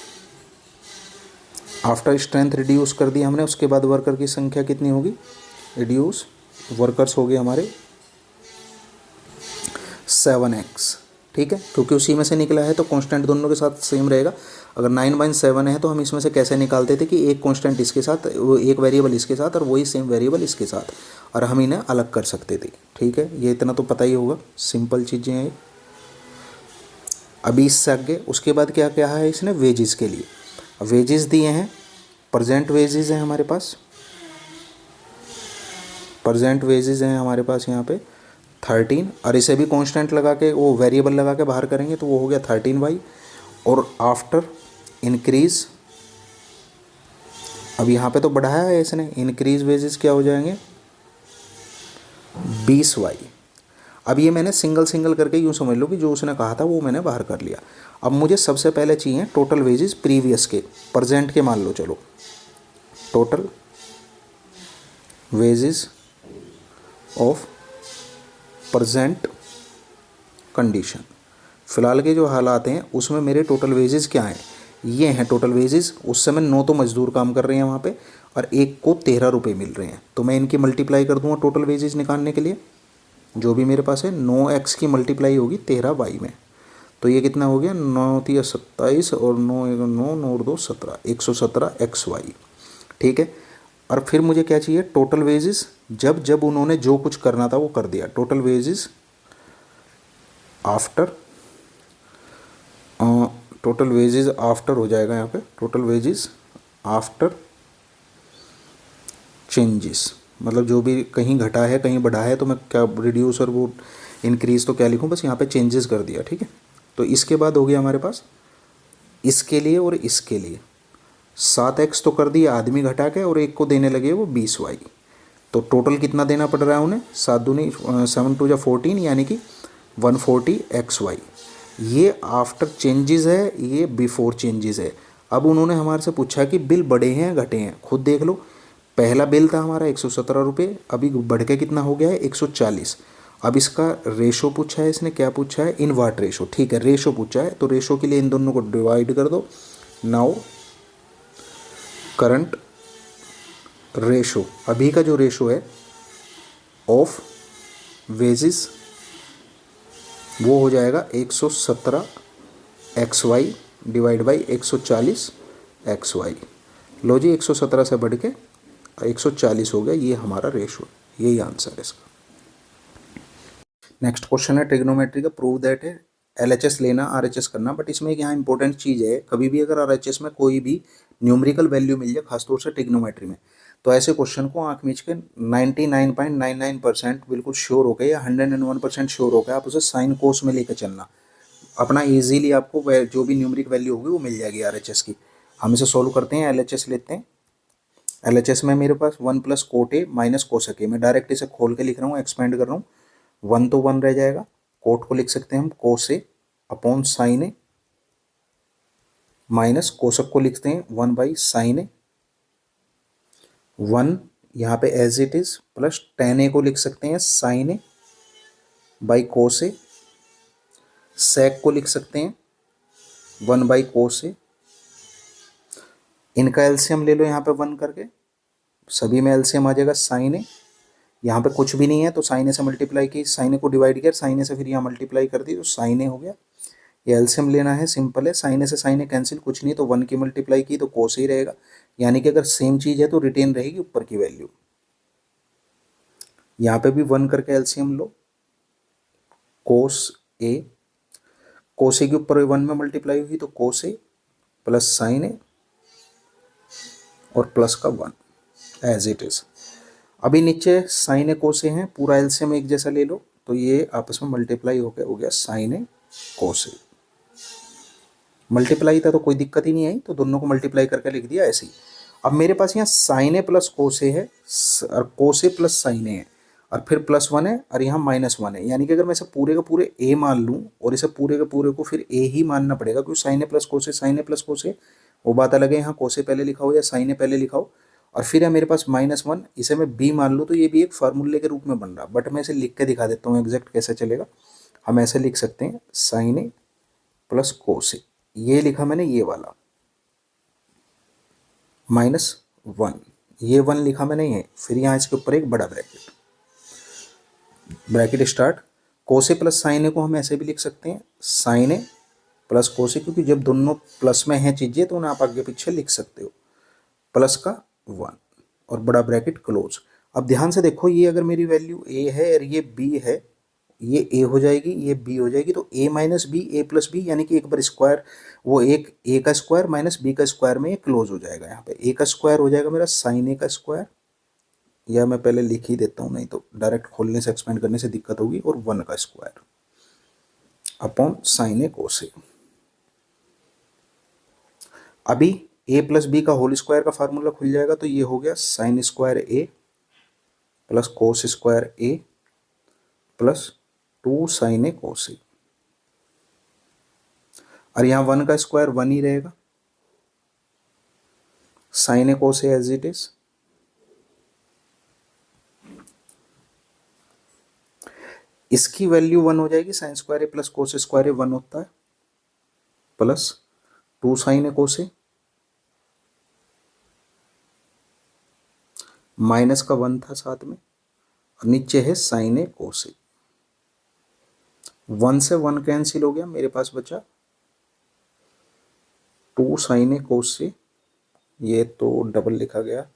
after strength reduce कर दिया हमने, उसके बाद वर्कर की संख्या कितनी होगी, रिड्यूस वर्कर्स हो गए हमारे 7x, ठीक है, क्योंकि उसी में से निकला है तो कांस्टेंट दोनों के साथ सेम रहेगा। अगर 9/7 है तो हम इसमें से कैसे निकालते थे कि एक कांस्टेंट इसके साथ, वो एक वेरिएबल इसके साथ, और वही सेम वेरिएबल इसके साथ, और हम इन्हें अलग कर सकते थे, ठीक है। ये इतना तो पता ही होगा, सिंपल चीज़ें हैं। अभी इससे आगे उसके बाद क्या क्या है इसने, वेजेस के लिए वेजेस दिए हैं, प्रेजेंट वेजेस हैं हमारे पास, प्रेजेंट वेजेस हैं हमारे पास यहाँ पे 13, और इसे भी कांस्टेंट लगा के, वो वेरिएबल लगा के बाहर करेंगे तो वो हो गया 13y, और आफ्टर इंक्रीज, अब यहाँ पे तो बढ़ाया है इसने, इंक्रीज वेजेस क्या हो जाएंगे 20y। अब ये मैंने सिंगल सिंगल करके यूँ समझ लो कि जो उसने कहा था वो मैंने बाहर कर लिया। अब मुझे सबसे पहले चाहिए टोटल वेजेस प्रीवियस के, प्रेजेंट के मान लो, चलो total wages of present condition. फ़िलहाल के जो हालात हैं उसमें मेरे टोटल वेजेस क्या हैं, ये हैं टोटल वेजेस। उस समय 9 तो मजदूर काम कर रहे हैं वहाँ पे और एक को 13 रुपये मिल रहे हैं, तो मैं इनकी मल्टीप्लाई कर दूंगा टोटल वेजेस निकालने के लिए। जो भी मेरे पास है 9x की मल्टीप्लाई होगी 13y में, तो ये कितना हो गया 9 × 27 और 9 × 9 9 और 2 17, 117xy। ठीक है। और फिर मुझे क्या चाहिए टोटल वेजेस, जब जब उन्होंने जो कुछ करना था वो कर दिया। Total wages after, total wages after हो जाएगा यहाँ पे, टोटल वेजेस आफ्टर चेंजेस, मतलब जो भी कहीं घटा है कहीं बढ़ा है तो मैं क्या रिड्यूस और वो इंक्रीज तो क्या लिखूँ, बस यहाँ पे चेंजेस कर दिया। ठीक है। तो इसके बाद हो गया हमारे पास इसके लिए और इसके लिए 7x तो कर दिया आदमी घटा के और एक को देने लगे वो 20y। तो टोटल कितना देना पड़ रहा है उन्हें, 7 दूनी 7 2 14 यानी कि 140xy। ये आफ्टर चेंजेस है, ये बिफोर चेंजेस है। अब उन्होंने हमारे से पूछा कि बिल बढ़े हैं घटे हैं, खुद देख लो। पहला बिल था हमारा 117 रुपये, अभी बढ़ के कितना हो गया है 140। अब इसका रेशो पूछा है इसने, क्या पूछा है इनवर्ट रेशो। ठीक है, रेशो पूछा है तो रेशो के लिए इन दोनों को डिवाइड कर दो। नाउ करंट रेशो, अभी का जो रेशो है ऑफ वेजेस वो हो जाएगा 117xy डिवाइड बाई 140xy। लो जी 117 से बढ़ के 140 हो गया, ये हमारा रेशो, यही आंसर है इसका। नेक्स्ट क्वेश्चन है ट्रिग्नोमेट्री का, प्रूव दैट है LHS लेना RHS करना। बट इसमें एक यहाँ इंपॉर्टेंट चीज़ है, कभी भी अगर RHS में कोई भी न्यूमेरिकल वैल्यू मिल जाए, खासतौर से ट्रिग्नोमेट्री में, तो ऐसे क्वेश्चन को आंख मीच के 99.99% बिल्कुल श्योर हो गए या 101% श्योर हो गए आप उसे साइन कोस में लेकर चलना, अपना ईजीली आपको जो भी न्यूमेरिक वैल्यू होगी वो मिल जाएगी RHS की। हम इसे सोल्व करते हैं, LHS लेते हैं। LHS में मेरे पास 1 + कोट ए माइनस कोसेक ए, मैं डायरेक्ट इसे खोल के लिख रहा हूँ, एक्सपेंड कर रहा हूँ। 1 तो 1 रह जाएगा, कोट को लिख सकते हैं हम cos A upon sine A, minus cosec को लिखते हैं 1/sin ए। 1 यहाँ पे as it is, plus tan A को लिख सकते हैं sin ए बाई कोस ए, सेक को लिख सकते हैं 1/cos ए। इनका एलसीएम ले लो यहाँ पे 1 करके, सभी में एलसीएम आ जाएगा sin ए। यहाँ पे कुछ भी नहीं है तो sin ए से मल्टीप्लाई की, sin ए को डिवाइड किया, sin ए से फिर यहाँ मल्टीप्लाई कर दी तो sin ए हो गया। ये एलसीएम लेना है, सिंपल है, sin ए से sin ए कैंसिल, कुछ नहीं तो 1 की मल्टीप्लाई की तो cos ही रहेगा। यानी कि अगर सेम चीज़ है तो रिटेन रहेगी ऊपर की वैल्यू। यहाँ पे भी 1 करके एलसीएम लो, cos ए, cos ए के ऊपर 1 में मल्टीप्लाई हुई तो cos ए प्लस sin ए और प्लस का 1 एज इट इज। अभी नीचे sin ए cos ए है, पूरा एलसीएम एक जैसा ले लो तो ये आपस में मल्टीप्लाई हो गया sin ए cos ए। मल्टीप्लाई था तो कोई दिक्कत ही नहीं आई, तो दोनों को मल्टीप्लाई करके लिख दिया ऐसे ही। अब मेरे पास यहाँ sin ए प्लस cos ए है और cos ए प्लस sin ए है और फिर +1 है और यहाँ -1 है। यानी कि अगर मैं इसे पूरे का पूरे a मान लूँ और इसे पूरे के पूरे को फिर a ही मानना पड़ेगा, क्योंकि sin ए प्लस cos ए, sin ए प्लस cos ए वो बात अलग है, यहाँ cos ए पहले लिखा हो या sin ए पहले लिखा हो। और फिर है मेरे पास -1, इसे मैं b मान लूँ तो ये भी एक फार्मूले के रूप में बन रहा, बट मैं इसे लिख के दिखा देता हूँ एग्जैक्ट कैसे चलेगा। हम ऐसे लिख सकते हैं sin ए प्लस cos ए, ये लिखा मैंने ये वाला, -1, ये 1 लिखा मैंने ये, फिर यहाँ इसके ऊपर एक बड़ा ब्रैकेट स्टार्ट। cos ए प्लस sin ए को हम ऐसे भी लिख सकते हैं sin ए प्लस cos ए, क्योंकि जब दोनों प्लस में हैं चीज़ें तो उन्हें आप आगे पीछे लिख सकते हो, प्लस का 1 और बड़ा ब्रैकेट क्लोज। अब ध्यान से देखो, ये अगर मेरी वैल्यू a है और ये b है, ये a हो जाएगी ये b हो जाएगी, तो a minus B a plus B, यानी कि एक बार स्क्वायर, वो एक a का स्क्वायर माइनस b का स्क्वायर में ये क्लोज हो जाएगा। यहाँ पे a का स्क्वायर हो जाएगा मेरा sin a का स्क्वायर, या मैं पहले लिख ही देता हूँ नहीं तो डायरेक्ट खोलने से एक्सपेंड करने से दिक्कत होगी, और 1 का square upon sin a cos a। अभी a प्लस बी का होल स्क्वायर का फार्मूला खुल जाएगा, तो ये हो गया sine square A plus cos square A plus 2 sine A cos A, और यहाँ 1 का स्क्वायर 1 ही रहेगा, sine A cos A as it is. इसकी वैल्यू 1 हो जाएगी, sine square A plus cos square A 1 होता है, plus 2 sine A cos A minus का 1 था साथ में, और नीचे है साइन ए कोस ए। 1 से 1 कैंसिल हो गया, मेरे पास बचा 2 साइन ए कोस ए, ये तो डबल लिखा गया,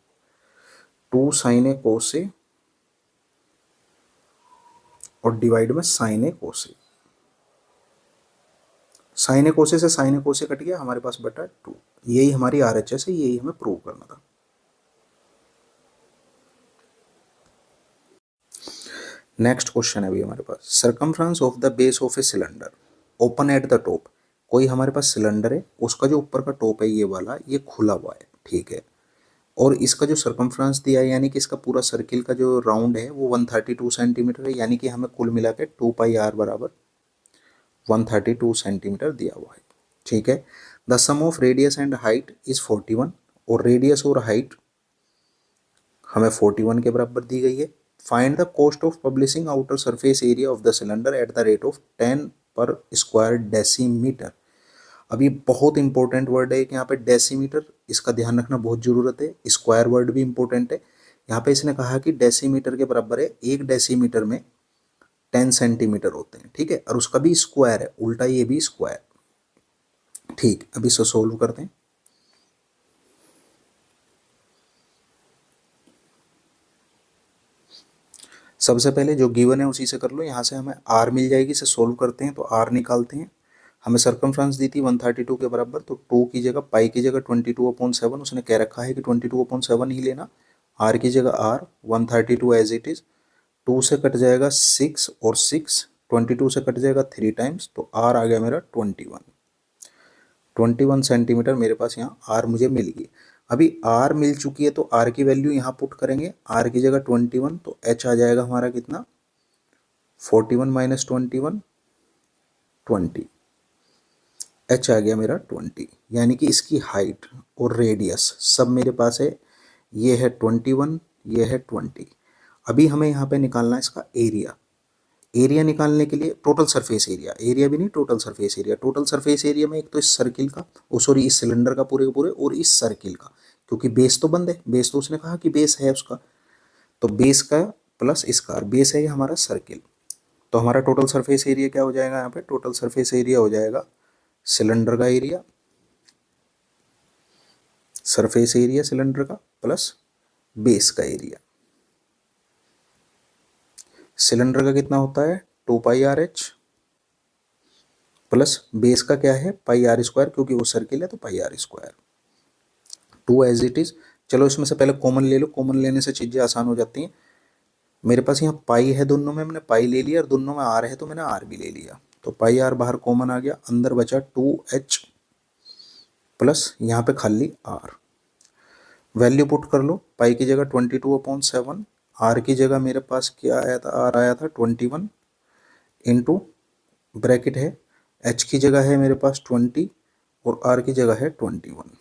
2 साइन ए कोस ए और डिवाइड में sign A cos A. Sign ए कोसे से साइन ए कोसे कट गया, हमारे पास बटा 2। यही हमारी आरएचएस है, यही हमें प्रूव करना था। नेक्स्ट क्वेश्चन है अभी हमारे पास, circumference of the base of a cylinder open at the top. कोई हमारे पास सिलेंडर है, उसका जो ऊपर का टॉप है ये वाला, ये खुला हुआ है, ठीक है, और इसका जो सर्कमफ्रेंस दिया है, यानी कि इसका पूरा सर्किल का जो राउंड है वो 132 सेंटीमीटर है, यानी कि हमें कुल मिला के 2 पाई आर बराबर 132 सेंटीमीटर दिया हुआ है, ठीक है। The sum of radius and height is 41, और रेडियस और हाइट हमें 41 के बराबर दी गई है। Find the cost of publishing outer surface area of the cylinder at the rate of 10 पर स्क्वायर डेसीमीटर। अभी बहुत इंपॉर्टेंट वर्ड है कि यहाँ पे डेसीमीटर, इसका ध्यान रखना बहुत ज़रूरत है। स्क्वायर वर्ड भी इंपॉर्टेंट है। यहाँ पे इसने कहा कि डेसीमीटर के बराबर है, 1 डेसीमीटर में 10 सेंटीमीटर होते हैं, ठीक है, और उसका भी स्क्वायर है, उल्टा ये भी स्क्वायर, ठीक। अभी इसको सोल्व करते हैं। सबसे पहले जो गिवन है उसी से कर लो, यहाँ से हमें आर मिल जाएगी, इसे सोल्व करते हैं तो आर निकालते हैं। हमें सर्कमफ्रेंस दी थी 132 के बराबर, तो 2 की जगह पाई की जगह 22/7, उसने कह रखा है कि 22/7 ही लेना। आर की जगह आर 132 एज इट इज़, 2 से कट जाएगा 6 और 6, 22 से कट जाएगा 3 टाइम्स, तो आर आ गया मेरा 21 सेंटीमीटर मेरे पास यहाँ आर मुझे मिल गई। अभी आर मिल चुकी है तो आर की वैल्यू यहाँ पुट करेंगे, आर की जगह 21, तो एच आ जाएगा हमारा कितना, 41 माइनस 21 20, एच आ गया मेरा 20, यानी कि इसकी हाइट और रेडियस सब मेरे पास है। ये है 21, ये है 20। अभी हमें यहाँ पे निकालना है इसका एरिया। एरिया निकालने के लिए टोटल सरफेस एरिया, एरिया भी नहीं, total surface area. Total surface area में एक तो इस सर्किल का, सॉरी इस सिलेंडर का पूरे के पूरे, और इस सर्किल का, क्योंकि बेस तो बंद है, बेस तो उसने कहा कि बेस है उसका, तो बेस का प्लस इसका, और बेस है हमारा सर्किल। तो हमारा टोटल सरफेस एरिया क्या हो जाएगा, यहाँ पे टोटल सरफेस एरिया हो जाएगा सिलेंडर का एरिया, सरफेस एरिया सिलेंडर का प्लस बेस का एरिया। सिलेंडर का कितना होता है 2 पाई आर एच, प्लस बेस का क्या है पाई आर स्क्वायर, क्योंकि वो सर्किल है तो pi R square, 2 as it is. चलो इसमें से पहले कॉमन ले लो, कॉमन लेने से चीज़ें आसान हो जाती हैं। मेरे पास यहाँ पाई है दोनों में, मैंने पाई ले लिया, और दोनों में आर है तो मैंने आर भी ले लिया, तो पाई आर बाहर कॉमन आ गया, अंदर बचा 2h प्लस यहाँ पे खाली आर। वैल्यू पुट कर लो, पाई की जगह 22/7, आर की जगह मेरे पास क्या आया था, आर आया था 21 इंटू ब्रैकेट है, एच की जगह है मेरे पास 20 और आर की जगह है 21,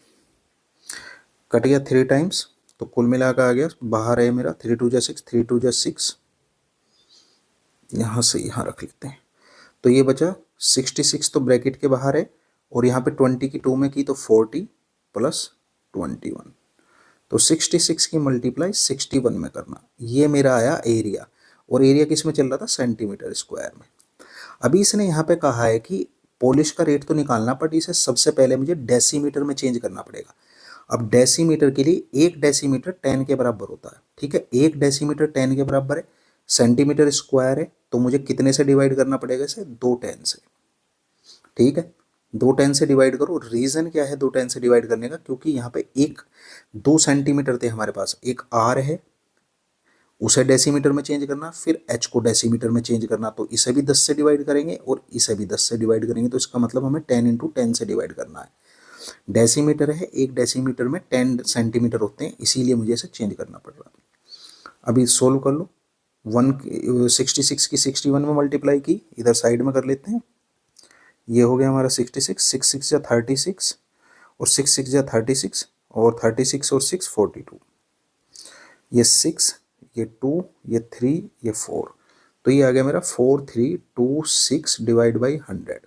कट गया 3 टाइम्स, तो कुल मिला कर आ गया, बाहर है मेरा 3 2 6, 3 2 6, यहाँ से यहाँ रख लेते हैं, तो ये बचा 66, तो ब्रैकेट के बाहर है, और यहाँ पे 20 की 2 में की तो 40 प्लस 21, तो 66 की मल्टीप्लाई 61 में करना, ये मेरा आया एरिया। और एरिया किस में चल रहा था, सेंटीमीटर स्क्वायर में। अभी इसने यहाँ पे कहा है कि पॉलिश का रेट तो निकालना, बट इसे सबसे पहले मुझे डेसीमीटर में चेंज करना पड़ेगा। अब डेसीमीटर के लिए 1 डेसीमीटर 10 के बराबर होता है, ठीक है, 1 डेसीमीटर 10 के बराबर है, सेंटीमीटर स्क्वायर है, तो मुझे कितने से डिवाइड करना पड़ेगा इसे, 2 10 से, ठीक है, 2 10 से डिवाइड करो। रीज़न क्या है 2 10 से डिवाइड करने का, क्योंकि यहाँ पे 2 सेंटीमीटर थे हमारे पास, एक आर है, उसे डेसीमीटर में चेंज करना, फिर एच को डेसीमीटर में चेंज करना, तो इसे भी 10 से डिवाइड करेंगे और इसे भी 10 से डिवाइड करेंगे, तो इसका मतलब हमें 10 × 10 से डिवाइड करना है। डेसीमीटर है, 1 डेसीमीटर में 10 सेंटीमीटर होते हैं, इसीलिए मुझे इसे चेंज करना पड़ रहा है। अभी सोल्व कर लो। 66 की 61 में मल्टीप्लाई की, इधर साइड में कर लेते हैं। ये हो गया हमारा 66, 6 6 या 36 और 6 6 या 36 और 36 और 6 42। ये 6, ये 2, ये 3, ये 4, तो ये आ गया मेरा 4326 डिवाइड बाई 100।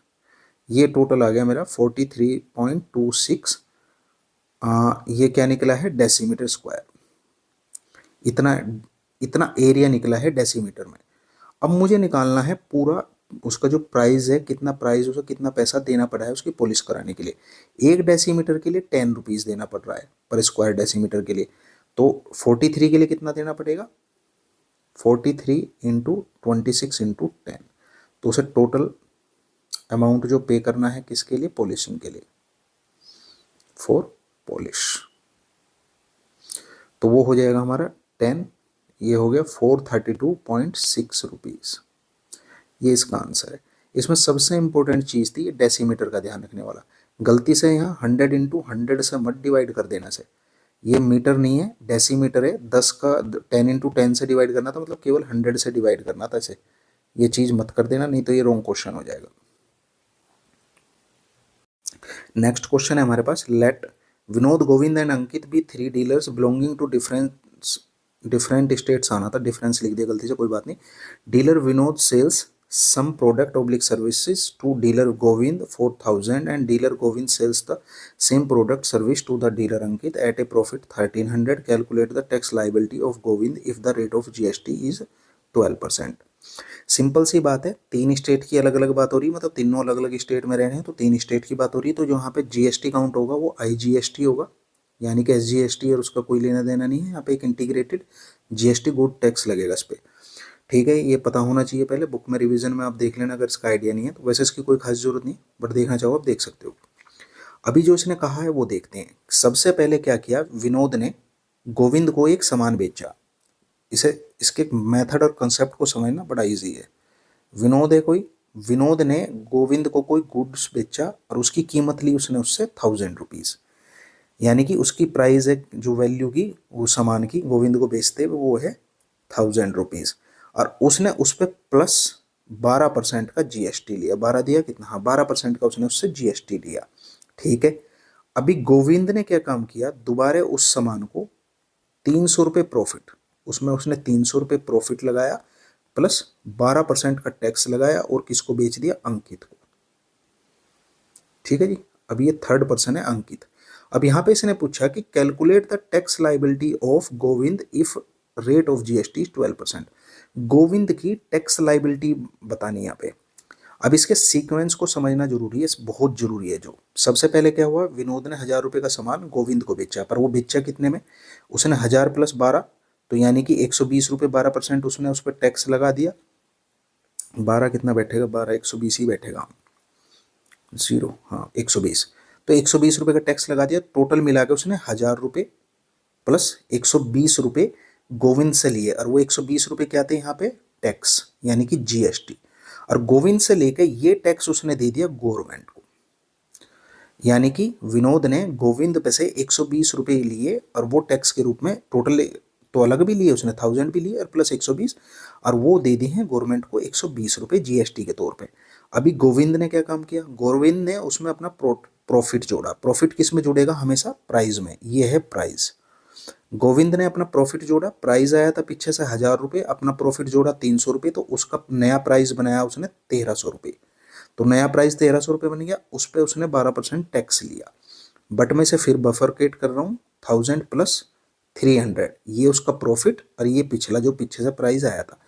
ये टोटल आ गया मेरा 43.26। ये क्या निकला है, डेसीमीटर स्क्वायर। इतना इतना एरिया निकला है डेसीमीटर में। अब मुझे निकालना है पूरा उसका जो प्राइस है, कितना प्राइस, उसका कितना पैसा देना पड़ा है उसकी पॉलिश कराने के लिए। 1 डेसीमीटर के लिए 10 रुपीज़ देना पड़ रहा है पर स्क्वायर डेसीमीटर के लिए। तो 43 के लिए कितना देना पड़ेगा, 43 इंटू 26 इंटू 10। तो उसे टोटल अमाउंट जो पे करना है किसके लिए, पॉलिशिंग के लिए, फॉर पॉलिश। तो वो हो जाएगा हमारा 10, ये हो गया 432.6 रुपीज़। ये इसका आंसर है। इसमें सबसे इंपॉर्टेंट चीज़ थी डेसीमीटर का ध्यान रखने वाला। गलती से यहाँ 100 इंटू 100 से मत डिवाइड कर देना से, ये मीटर नहीं है, डेसीमीटर है। 10 का 10 इंटू 10 से डिवाइड करना था, मतलब केवल 100 से डिवाइड करना था इसे। ये चीज़ मत कर देना, नहीं तो ये रॉन्ग क्वेश्चन हो जाएगा। नेक्स्ट क्वेश्चन है हमारे पास, let Vinod, Govind and Ankit be 3 dealers belonging to different states. आना था, डिफरेंस लिख दिया गलती से, कोई बात नहीं। Dealer Vinod sells some product oblique services to dealer Govind 4000 and dealer Govind sells the same product service to the dealer Ankit at a profit 1300. Calculate the tax liability of Govind if the rate of GST is 12%. Simple सी बात है, 3 state की अलग अलग बात हो रही है, मतलब तीनों अलग अलग स्टेट में रह रहे हैं तो 3 स्टेट की बात हो रही है। तो जो यहाँ पे जीएसटी काउंट होगा वो IGST होगा, यानी कि SGST और उसका कोई लेना देना नहीं है। यहाँ पे एक इंटीग्रेटेड GST गुड टैक्स लगेगा इस पर, ठीक है। ये पता होना चाहिए पहले, बुक में रिवीजन में आप देख लेना अगर इसका आइडिया नहीं है तो। वैसे इसकी कोई खास जरूरत नहीं, बट देखना चाहो आप देख सकते हो। अभी जो इसने कहा है वो देखते हैं। सबसे पहले क्या किया, विनोद ने गोविंद को एक सामान बेचा। इसे इसके मेथड और कंसेप्ट को समझना बड़ा इजी है। विनोद है कोई, विनोद ने गोविंद को कोई गुड्स बेचा और उसकी कीमत ली उसने उससे 1000 रुपीज़, यानी कि उसकी प्राइस है जो वैल्यू की वो सामान की गोविंद को बेचते वो है 1000 रुपीज़। और उसने उस पर प्लस 12% का GST लिया। 12 दिया कितना, हाँ 12% का उसने उससे GST लिया, ठीक है। अभी गोविंद ने क्या काम किया, दोबारा उस सामान को 300 रुपये प्रॉफिट, उसमें उसने 300 रुपये प्रॉफिट लगाया प्लस 12% का टैक्स लगाया और किसको बेच दिया, अंकित को, ठीक है जी। अब ये थर्ड पर्सन है अंकित। अब यहाँ पे इसने पूछा कि calculate the tax liability of Govind if rate of GST 12%। Govind की टैक्स लाइबिलिटी बतानी यहाँ पे। अब इसके सीक्वेंस को समझना जरूरी है, बहुत जरूरी है। जो सबसे पहले क्या हुआ, विनोद ने 1000 रुपये का सामान गोविंद को बेचा, पर वो बेचा कितने में, उसने 1000 प्लस 12, तो यानी कि 120 रुपये, 12% उसने उस पर टैक्स लगा दिया। 12 कितना बैठेगा, 12 120 ही बैठेगा, 0, हाँ 120। तो 120 रुपये का टैक्स लगा दिया। टोटल मिला के उसने 1000 रुपये प्लस 120 रुपये गोविंद से लिए, और वो 120 रुपये क्या थे यहाँ पे, टैक्स, यानी कि GST। और गोविंद से लेकर ये टैक्स उसने दे दिया गवर्नमेंट को, यानी कि विनोद ने गोविंद पे से 120 रुपये लिए और वो टैक्स के रूप में टोटल तो अलग भी लिए उसने, 1000 भी लिए और प्लस 120, और वो दे दी हैं गवर्नमेंट को 120 रुपये GST के तौर पे। अभी गोविंद ने क्या काम किया, गोविंद ने उसमें अपना प्रॉफिट जोड़ा। प्रॉफिट किस में जुड़ेगा, हमेशा प्राइस में, ये है प्राइस। गोविंद ने अपना प्रॉफिट जोड़ा, प्राइस आया था पीछे से 1000 रुपये, अपना प्रॉफिट जोड़ा 300 रुपये, तो उसका नया प्राइस बनाया उसने 1300 रुपये। तो नया प्राइस 1300 रुपये बन गया, उस पर उसने 12% टैक्स लिया। बट मैं इसे फिर बफरकेट कर रहा हूँ, 1000 प्लस 300, ये उसका प्रॉफिट और ये पिछला जो पीछे से प्राइस आया था।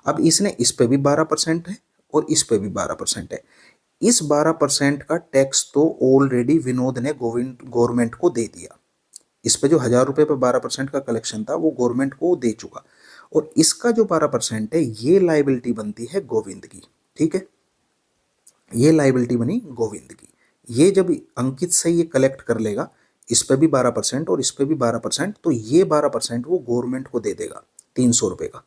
अब इसने इस पे भी 12% है और इस पे भी 12% है। इस 12% का टैक्स तो ऑलरेडी विनोद ने गवर्नमेंट को दे दिया। इस पे जो 1000 रुपये पर 12% का कलेक्शन था वो गवर्नमेंट को दे चुका, और इसका जो 12% है ये लाइबिलिटी बनती है गोविंद की, ठीक है। ये लाइबिलिटी बनी गोविंद की। ये जब अंकित से ये कलेक्ट कर लेगा, इस पे भी 12% और इस पे भी 12%, तो ये 12% वो गवर्नमेंट को दे देगा 300 रुपये का,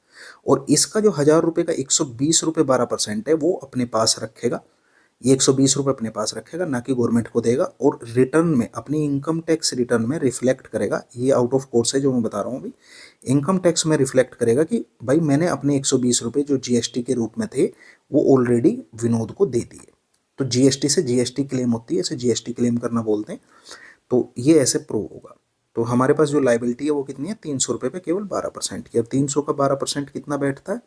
और इसका जो 1000 रुपये का 120 रुपये 12% है वो अपने पास रखेगा। ये 120 रुपये अपने पास रखेगा, ना कि गवर्नमेंट को देगा, और रिटर्न में अपनी इनकम टैक्स रिटर्न में रिफ्लेक्ट करेगा। ये आउट ऑफ कोर्स है जो मैं बता रहा हूँ अभी। इनकम टैक्स में रिफ्लेक्ट करेगा कि भाई मैंने अपने 120 रुपये जो जीएसटी के रूप में थे वो ऑलरेडी विनोद को दे दिए। तो जीएसटी से जीएसटी क्लेम होती है, इसे जीएसटी क्लेम करना बोलते हैं। तो ये ऐसे प्रूव होगा। तो हमारे पास जो लाइबिलिटी है वो कितनी है, 300 रुपये पे केवल 12% की। अब 300 का 12% कितना बैठता है,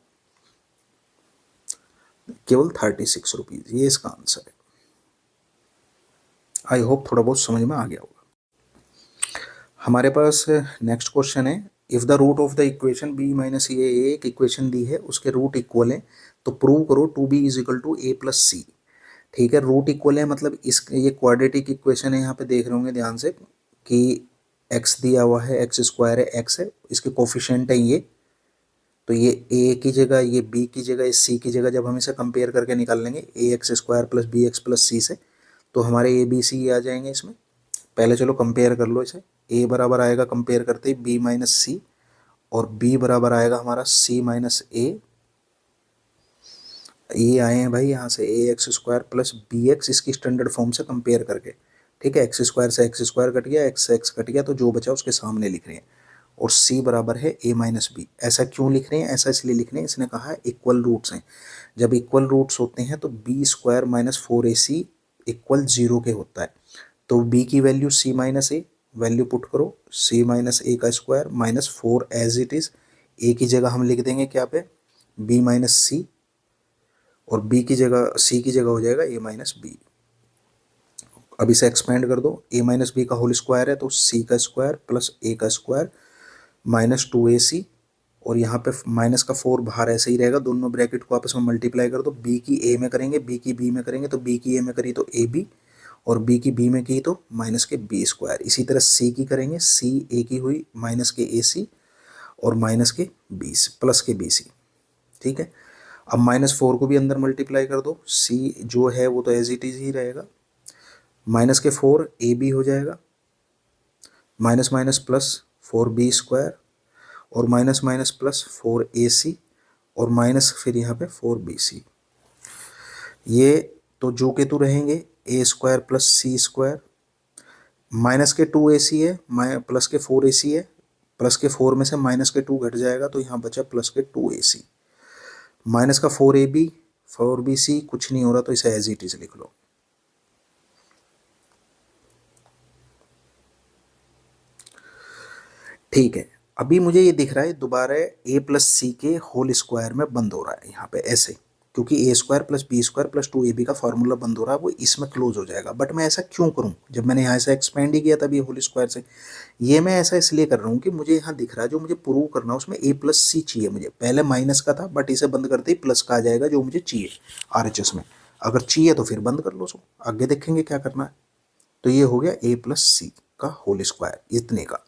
केवल 36 रुपीज। ये इसका आंसर है। आई होप थोड़ा बहुत समझ में आ गया होगा। हमारे पास नेक्स्ट क्वेश्चन है, if the root of the equation B minus A, एक इक्वेशन दी है उसके रूट इक्वल है तो प्रूव करो 2b is equal to A plus C. ठीक है, रूट इक्वल है मतलब इस ये क्वाड्रेटिक इक्वेशन है। यहाँ पे देख रहे होंगे ध्यान से कि x दिया हुआ है, एक्स स्क्वायर है, x है, इसके कोफिशिएंट है ये। तो ये a की जगह, ये b की जगह, ये c की जगह, जब हम इसे कंपेयर करके निकाल लेंगे A x square plus B x plus C से, तो हमारे ए बी सी आ जाएंगे इसमें। पहले चलो कंपेयर कर लो इसे। a बराबर आएगा कंपेयर करते ही b माइनस सी, और b बराबर आएगा हमारा c माइनस ए। ये आए हैं भाई यहाँ से A x square plus B x, इसकी स्टैंडर्ड फॉर्म से कंपेयर करके। ठीक है, एक्स स्क्वायर से एक्स स्क्वायर कट गया, एक्स से एक्स कट गया, तो जो बचा उसके सामने लिख रहे हैं। और c बराबर है a माइनस बी। ऐसा क्यों लिख रहे हैं, ऐसा इसलिए लिख रहे हैं, इसने कहा है इक्वल रूट्स हैं। जब इक्वल रूट्स होते हैं तो B square minus 4ac equal 0 के होता है। तो b की value c minus A, value put करो, c माइनस ए का square minus 4 as it is. a की जगह हम लिख देंगे क्या पे, b माइनस सी, और b की जगह, c की जगह हो जाएगा a माइनस बी। अब इसे एक्सपेंड कर दो, a माइनस बी का होल स्क्वायर है तो c का स्क्वायर प्लस a का स्क्वायर माइनस 2ac, और यहाँ पे माइनस का 4 बाहर ऐसे ही रहेगा। दोनों ब्रैकेट को आपस में मल्टीप्लाई कर दो, b की a में करेंगे, b की b में करेंगे, तो b की a में करी तो ab, और b की b में की तो माइनस के b स्क्वायर। इसी तरह c की करेंगे, c a की हुई माइनस के ac, और माइनस के b प्लस के bc। ठीक है, अब -4 को भी अंदर मल्टीप्लाई कर दो, c जो है वो तो एज इट इज ही रहेगा, माइनस के 4 ए बी हो जाएगा, minus minus plus 4b square, और माइनस माइनस प्लस 4ac, और माइनस फिर यहाँ पे 4bc। ये तो जो के तो रहेंगे, ए स्क्वायर प्लस सी स्क्वायर, माइनस के 2ac है, प्लस के 4ac है, प्लस के 4 में से माइनस के 2 घट जाएगा तो यहाँ बचा प्लस के 2ac, माइनस का 4ab 4bc, कुछ नहीं हो रहा तो इसे एज इट इज लिख लो। ठीक है, अभी मुझे ये दिख रहा है दोबारा a प्लस सी के होल स्क्वायर में बंद हो रहा है यहाँ पे ऐसे, क्योंकि A square plus B square plus 2ab का फॉर्मूला बंद हो रहा है, वो इसमें क्लोज हो जाएगा। बट मैं ऐसा क्यों करूँ, जब मैंने यहाँ से एक्सपेंड ही किया तभी होल स्क्वायर से। ये मैं ऐसा इसलिए कर रहा हूँ कि मुझे यहाँ दिख रहा है जो मुझे प्रूव करना है उसमें a प्लस सी चाहिए मुझे। पहले माइनस का था बट इसे बंद करते ही प्लस का आ जाएगा जो मुझे चाहिए RHS में। अगर चाहिए तो फिर बंद कर लो, सो आगे देखेंगे क्या करना है। तो ये हो गया a प्लस सी का होल स्क्वायर इतने का।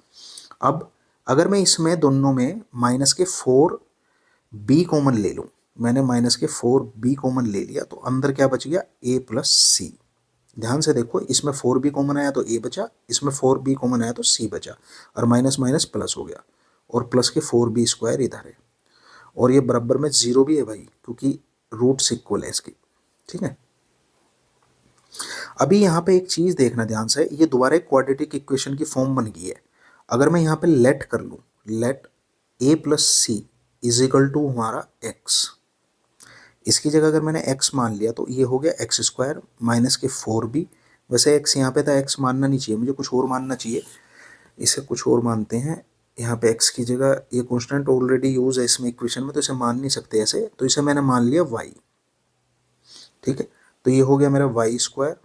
अब अगर मैं इसमें दोनों में माइनस के 4b कॉमन ले लूँ, मैंने माइनस के 4b कॉमन ले लिया तो अंदर क्या बच गया, a प्लस सी। ध्यान से देखो, इसमें 4b कॉमन आया तो a बचा, इसमें 4b कॉमन आया तो c बचा, और माइनस माइनस प्लस हो गया, और प्लस के 4b स्क्वायर इधर है, और ये बराबर में 0 भी है भाई क्योंकि रूट्स इक्वल है इसकी। ठीक है, अभी यहाँ पे एक चीज़ देखना ध्यान से, ये दोबारा एक क्वाड्रेटिक इक्वेशन की फॉर्म बन गई है। अगर मैं यहाँ पे लेट कर लूँ, let a plus C is equal to हमारा x, इसकी जगह अगर मैंने x मान लिया तो ये हो गया एक्स स्क्वायर माइनस के 4b। वैसे x यहाँ पे था, x मानना नहीं चाहिए, मुझे कुछ और मानना चाहिए, इसे कुछ और मानते हैं। यहाँ पे x की जगह, ये कॉन्स्टेंट ऑलरेडी यूज है इसमें इक्वेशन में तो इसे मान नहीं सकते ऐसे, तो इसे मैंने मान लिया y। ठीक है, तो ये हो गया मेरा वाई स्क्वायर,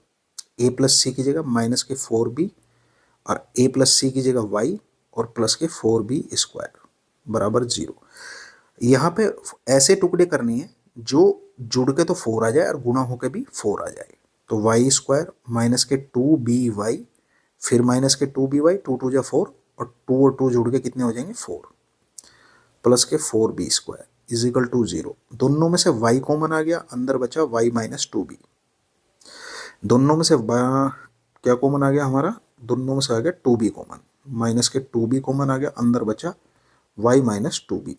ए प्लस सी की जगह माइनस के 4b, और a प्लस सी की जगह y, और प्लस के 4b स्क्वायर बराबर 0। यहाँ पे ऐसे टुकड़े करने हैं जो जुड़ के तो 4 आ जाए और गुणा होके भी 4 आ जाए। तो वाई स्क्वायर माइनस के 2by, फिर माइनस के 2by, 2 2 जा 4, और 2 और 2 जुड़ के कितने हो जाएंगे 4, प्लस के 4b square is equal to 0। दोनों में से y कॉमन आ गया, अंदर बचा y माइनस 2b। दोनों में से क्या कॉमन आ गया हमारा, दोनों में से आ गया 2b कॉमन, माइनस के 2b कॉमन आ गया, अंदर बचा y माइनस 2b।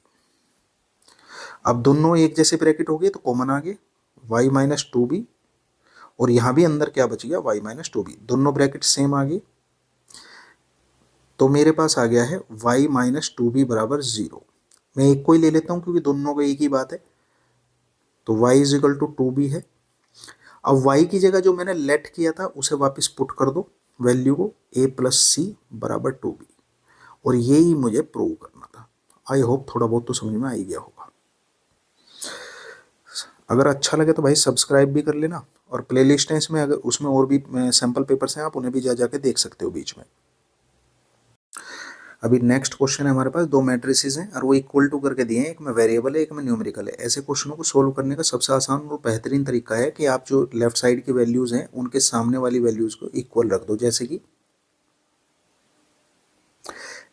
अब दोनों एक जैसे ब्रैकेट हो गए तो कॉमन आ गए y माइनस 2b, और यहाँ भी अंदर क्या बच गया, y माइनस टू बी, दोनों ब्रैकेट सेम आ गई। तो मेरे पास आ गया है y माइनस टू बी बराबर 0। मैं एक को ही ले लेता हूँ क्योंकि दोनों का एक ही बात है। तो y is equal to two B है। अब y की जगह जो मैंने लेट किया था उसे वापस पुट कर दो वैल्यू को, a प्लस सी बराबर टू बी, और यही मुझे प्रूव करना था। आई होप थोड़ा बहुत तो समझ में आ ही गया होगा। अगर अच्छा लगे तो भाई सब्सक्राइब भी कर लेना, और प्लेलिस्ट है इसमें, अगर उसमें और भी सैम्पल पेपर्स हैं, आप उन्हें भी जा जाके देख सकते हो बीच में। अभी नेक्स्ट क्वेश्चन है हमारे पास, दो मैट्रिसेस हैं और वो इक्वल टू करके दिए हैं, एक में वेरिएबल है एक में न्यूमेरिकल है। ऐसे क्वेश्चनों को सोल्व करने का सबसे आसान और बेहतरीन तरीका है कि आप जो लेफ्ट साइड की वैल्यूज हैं उनके सामने वाली वैल्यूज को इक्वल रख दो। जैसे कि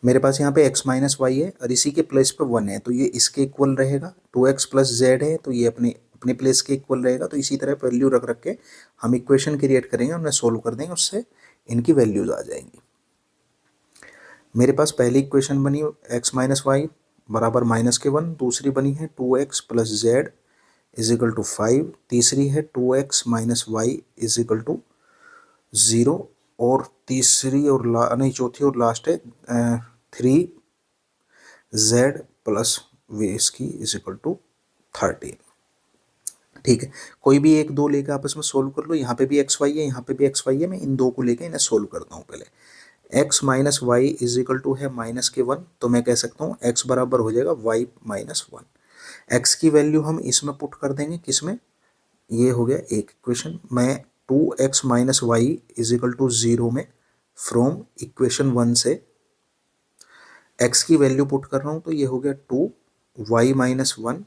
मेरे पास यहाँ पे x माइनस वाई है और इसी के प्लेस पे 1 है, तो ये इसके इक्वल रहेगा। 2x प्लस जेड है तो ये अपने अपने प्लेस के इक्वल रहेगा। तो इसी तरह वैल्यू रख रख के हम इक्वेशन क्रिएट करेंगे, उन्हें सोल्व कर देंगे, उससे इनकी वैल्यूज आ जाएंगी। मेरे पास पहली इक्वेशन बनी x माइनस वाई बराबर माइनस के 1, दूसरी बनी है 2x plus z is equal to 5, तीसरी है 2x minus y is equal to 0, और तीसरी और नहीं चौथी और लास्ट है 3z प्लस वे इसकी इज इक्वल टू 13। ठीक है, कोई भी एक दो लेकर आपस में सोल्व कर लो। यहाँ पे भी एक्स वाई है, यहाँ पे भी एक्स वाई है, मैं इन दो को लेकर इन्हें सोल्व करता हूँ। पहले x minus y is equal to है माइनस के 1, तो मैं कह सकता हूँ x बराबर हो जाएगा y माइनस 1। x की वैल्यू हम इसमें पुट कर देंगे, किसमें, ये हो गया एक इक्वेशन। मैं 2x minus y is equal to 0 में फ्रॉम इक्वेशन 1 से x की वैल्यू पुट कर रहा हूँ, तो ये हो गया 2y minus 1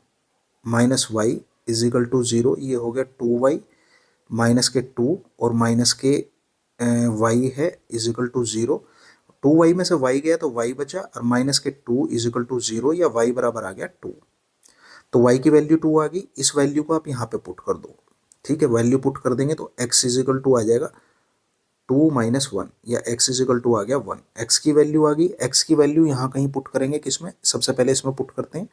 minus y is equal to 0, ये हो गया 2y माइनस के 2 और माइनस के y है इज इक्वल टू 0। 2y में से y गया तो y बचा, और माइनस के 2 इज इक्वल टू 0 या y बराबर आ गया 2। तो y की वैल्यू 2 आ गई, इस वैल्यू को आप यहाँ पे पुट कर दो। ठीक है, वैल्यू पुट कर देंगे तो x इज इक्वल टू आ जाएगा 2 माइनस 1, या x इज इक्वल टू आ गया 1। x की वैल्यू आ गई, x की वैल्यू यहाँ कहीं पुट करेंगे, किसमें, सबसे पहले इसमें पुट करते हैं।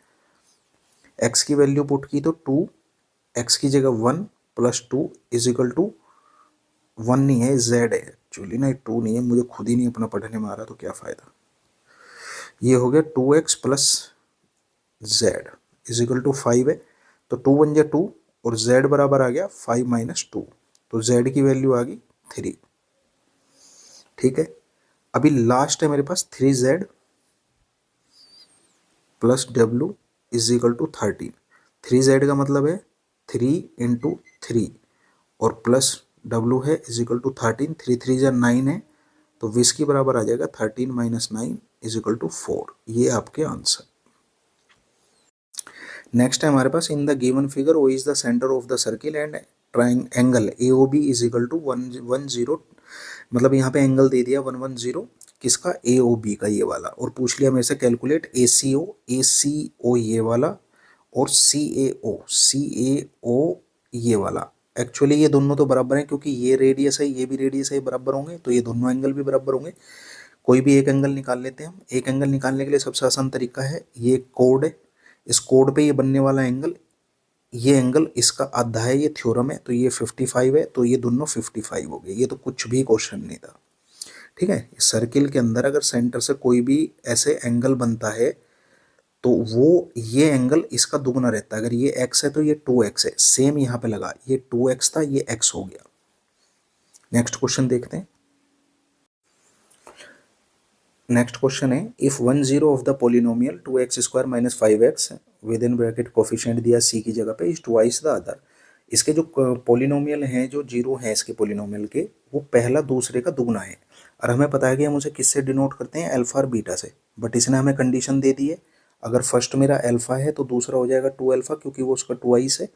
x की वैल्यू पुट की तो 2, x की जगह 1 प्लस 2 इज इक्वल टू 1 नहीं है, z है एक्चुअली, ना 2 नहीं है, मुझे खुद ही नहीं अपना पढ़ने में आ रहा तो क्या फ़ायदा। ये हो गया 2x plus z is equal to 5 है, तो 2 1 जा 2 और z बराबर आ गया 5 माइनस 2, तो z की वैल्यू आ गई 3। ठीक है, अभी लास्ट है मेरे पास 3z plus w is equal to 13। 3z का मतलब है 3 इंटू 3 और प्लस w है इज इक्वल टू 13, 3 3 जा 9 है, तो 20 के बराबर आ जाएगा 13 माइनस 9 इज इक्वल टू 4। ये आपके आंसर। नेक्स्ट है हमारे पास, in the given figure O is the centre of the circle and angle A O B is equal to 110, मतलब यहाँ पे एंगल दे दिया 110 किसका, ए ओ बी का, ये वाला, और पूछ लिया मेरे से कैलकुलेट ए सी ओ ये वाला, और सी ए ओ ये वाला। एक्चुअली ये दोनों तो बराबर हैं, क्योंकि ये रेडियस है ये भी रेडियस है, बराबर होंगे, तो ये दोनों एंगल भी बराबर होंगे। कोई भी एक एंगल निकाल लेते हैं हम। एक एंगल निकालने के लिए सबसे आसान तरीका है, ये कोड है, इस कोड पे ये बनने वाला एंगल, ये एंगल इसका आधा है, ये थ्योरम है, तो ये 55 है, तो ये दोनों 55 हो गए। ये तो कुछ भी क्वेश्चन नहीं था। ठीक है, सर्किल के अंदर अगर सेंटर से कोई भी ऐसे एंगल बनता है तो वो ये एंगल इसका दुगना रहता है। अगर ये x है तो ये 2x है, सेम यहाँ पे लगा, ये 2x था ये x हो गया। नेक्स्ट क्वेश्चन देखते हैं। नेक्स्ट क्वेश्चन है, if 10 of the polynomial 2x square minus 5x with in bracket coefficient दिया c की जगह पे इज ट्वाइस द अदर। इसके जो पोलिनोमियल हैं, जो जीरो हैं इसके पोलिनोमियल के, वो पहला दूसरे का दुगना है। और हमें पता है कि हम उसे किससे डिनोट करते हैं, अल्फा और बीटा से, बट इसने हमें कंडीशन दे दी है, अगर फर्स्ट मेरा अल्फा है तो दूसरा हो जाएगा 2 अल्फा, क्योंकि वो उसका ट्वाइस है।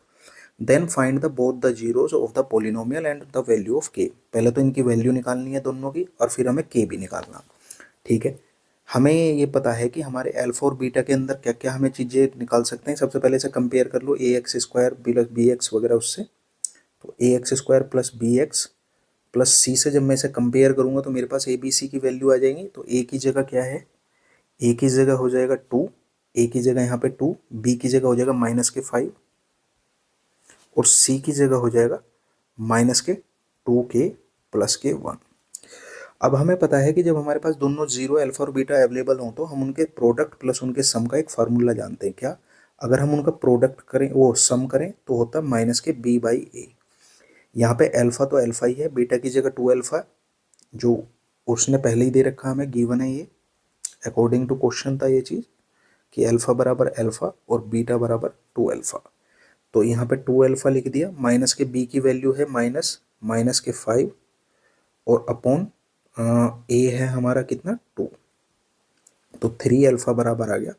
Then find the both the zeros of the polynomial and the value of k. पहले तो इनकी वैल्यू निकालनी है दोनों की, और फिर हमें के भी निकालना। ठीक है, हमें ये पता है कि हमारे अल्फा और बीटा के अंदर क्या क्या हमें चीज़ें निकाल सकते हैं। सबसे पहले से कंपेयर कर लो A x square plus B x वगैरह उससे, तो A x square plus B x plus C से जब मैं इसे कंपेयर करूँगा तो मेरे पास ए बी सी की वैल्यू आ जाएंगी। तो ए की जगह क्या है, ए की जगह हो जाएगा 2, ए की जगह यहाँ पे 2, बी की जगह हो जाएगा माइनस के 5, और सी की जगह हो जाएगा माइनस के 2k प्लस के 1। अब हमें पता है कि जब हमारे पास दोनों जीरो अल्फा और बीटा अवेलेबल हों तो हम उनके प्रोडक्ट प्लस उनके सम का एक फार्मूला जानते हैं। क्या? अगर हम उनका प्रोडक्ट करें, वो सम करें, तो होता है माइनस के b बाई ए। यहाँ पे अल्फा तो अल्फा ही है, बीटा की जगह 2 अल्फा जो उसने पहले ही दे रखा, हमें गिवन है ये, अकॉर्डिंग टू क्वेश्चन था ये चीज़ कि अल्फा बराबर अल्फा और बीटा बराबर 2 अल्फा। तो यहाँ पे 2 अल्फा लिख दिया, माइनस के b की वैल्यू है माइनस के 5 और अपॉन ए है हमारा कितना 2, तो 3 अल्फा बराबर आ गया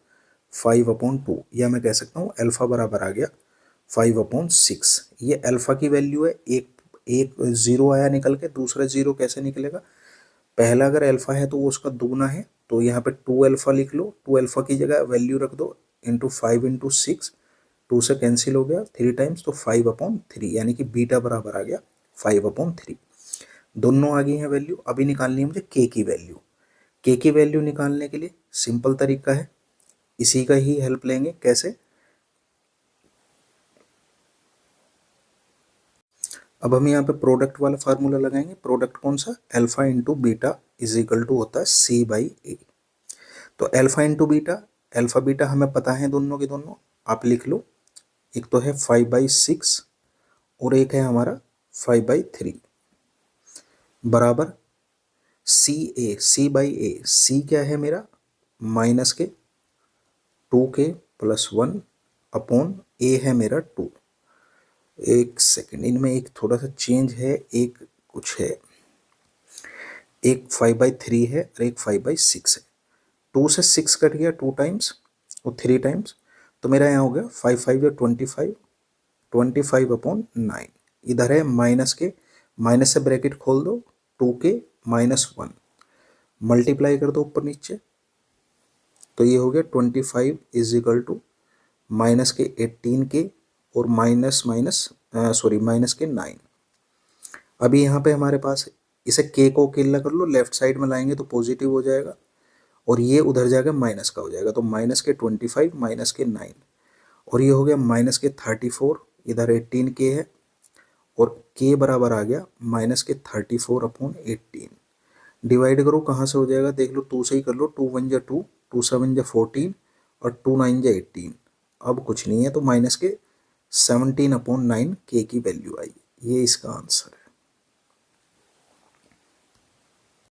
5/2, या मैं कह सकता हूँ अल्फा बराबर आ गया 5/6। ये अल्फा की वैल्यू है, एक जीरो आया निकल के, दूसरा जीरो कैसे निकलेगा? पहला अगर अल्फा है तो वो उसका दुगना है, तो यहाँ पे 2 अल्फा लिख लो, 2 अल्फा की जगह वैल्यू रख दो इंटू 5/6, 2 से कैंसिल हो गया 3 टाइम्स, तो 5/3, यानी कि बीटा बराबर आ गया 5/3। दोनों आ गई हैं वैल्यू। अभी निकालनी है मुझे के की वैल्यू। के की वैल्यू निकालने के लिए सिंपल तरीका है, इसी का ही हेल्प लेंगे। कैसे? अब हम यहाँ पे प्रोडक्ट वाला फार्मूला लगाएंगे। प्रोडक्ट कौन सा? Alpha into beta is equal to होता है सी बाई ए। तो alpha into beta, alpha beta हमें पता है दोनों के दोनों, आप लिख लो। एक तो है 5/6 और एक है हमारा 5/3 बराबर सी बाई ए। सी क्या है मेरा? माइनस के 2k प्लस 1 अपॉन ए है मेरा 2। एक सेकेंड, इनमें एक थोड़ा सा चेंज है, एक कुछ है, एक 5/3 है और एक 5/6 है। 2 से 6 कट गया 2 टाइम्स और 3 टाइम्स, तो मेरा यहाँ हो गया 5×5 या 25, 25/9। इधर है माइनस के, माइनस से ब्रैकेट खोल दो, 2k माइनस 1 मल्टीप्लाई कर दो ऊपर नीचे, तो ये हो गया 25 इज इक्वल टू माइनस के 18k और माइनस के 9। अभी यहाँ पे हमारे पास इसे k को अकेला कर लो, लेफ्ट साइड में लाएंगे तो पॉजिटिव हो जाएगा और ये उधर जाकर माइनस का हो जाएगा, तो माइनस के 25 माइनस के 9 और ये हो गया माइनस के 34, इधर 18k है और k बराबर आ गया माइनस के 34/18। डिवाइड करो, कहाँ से हो जाएगा देख लो, 2 से ही कर लो, 2 1 जा 2, 2 7 जा 14 और 2 9 जा 18। अब कुछ नहीं है, तो माइनस के 17/9 के की वैल्यू आई। ये इसका आंसर है।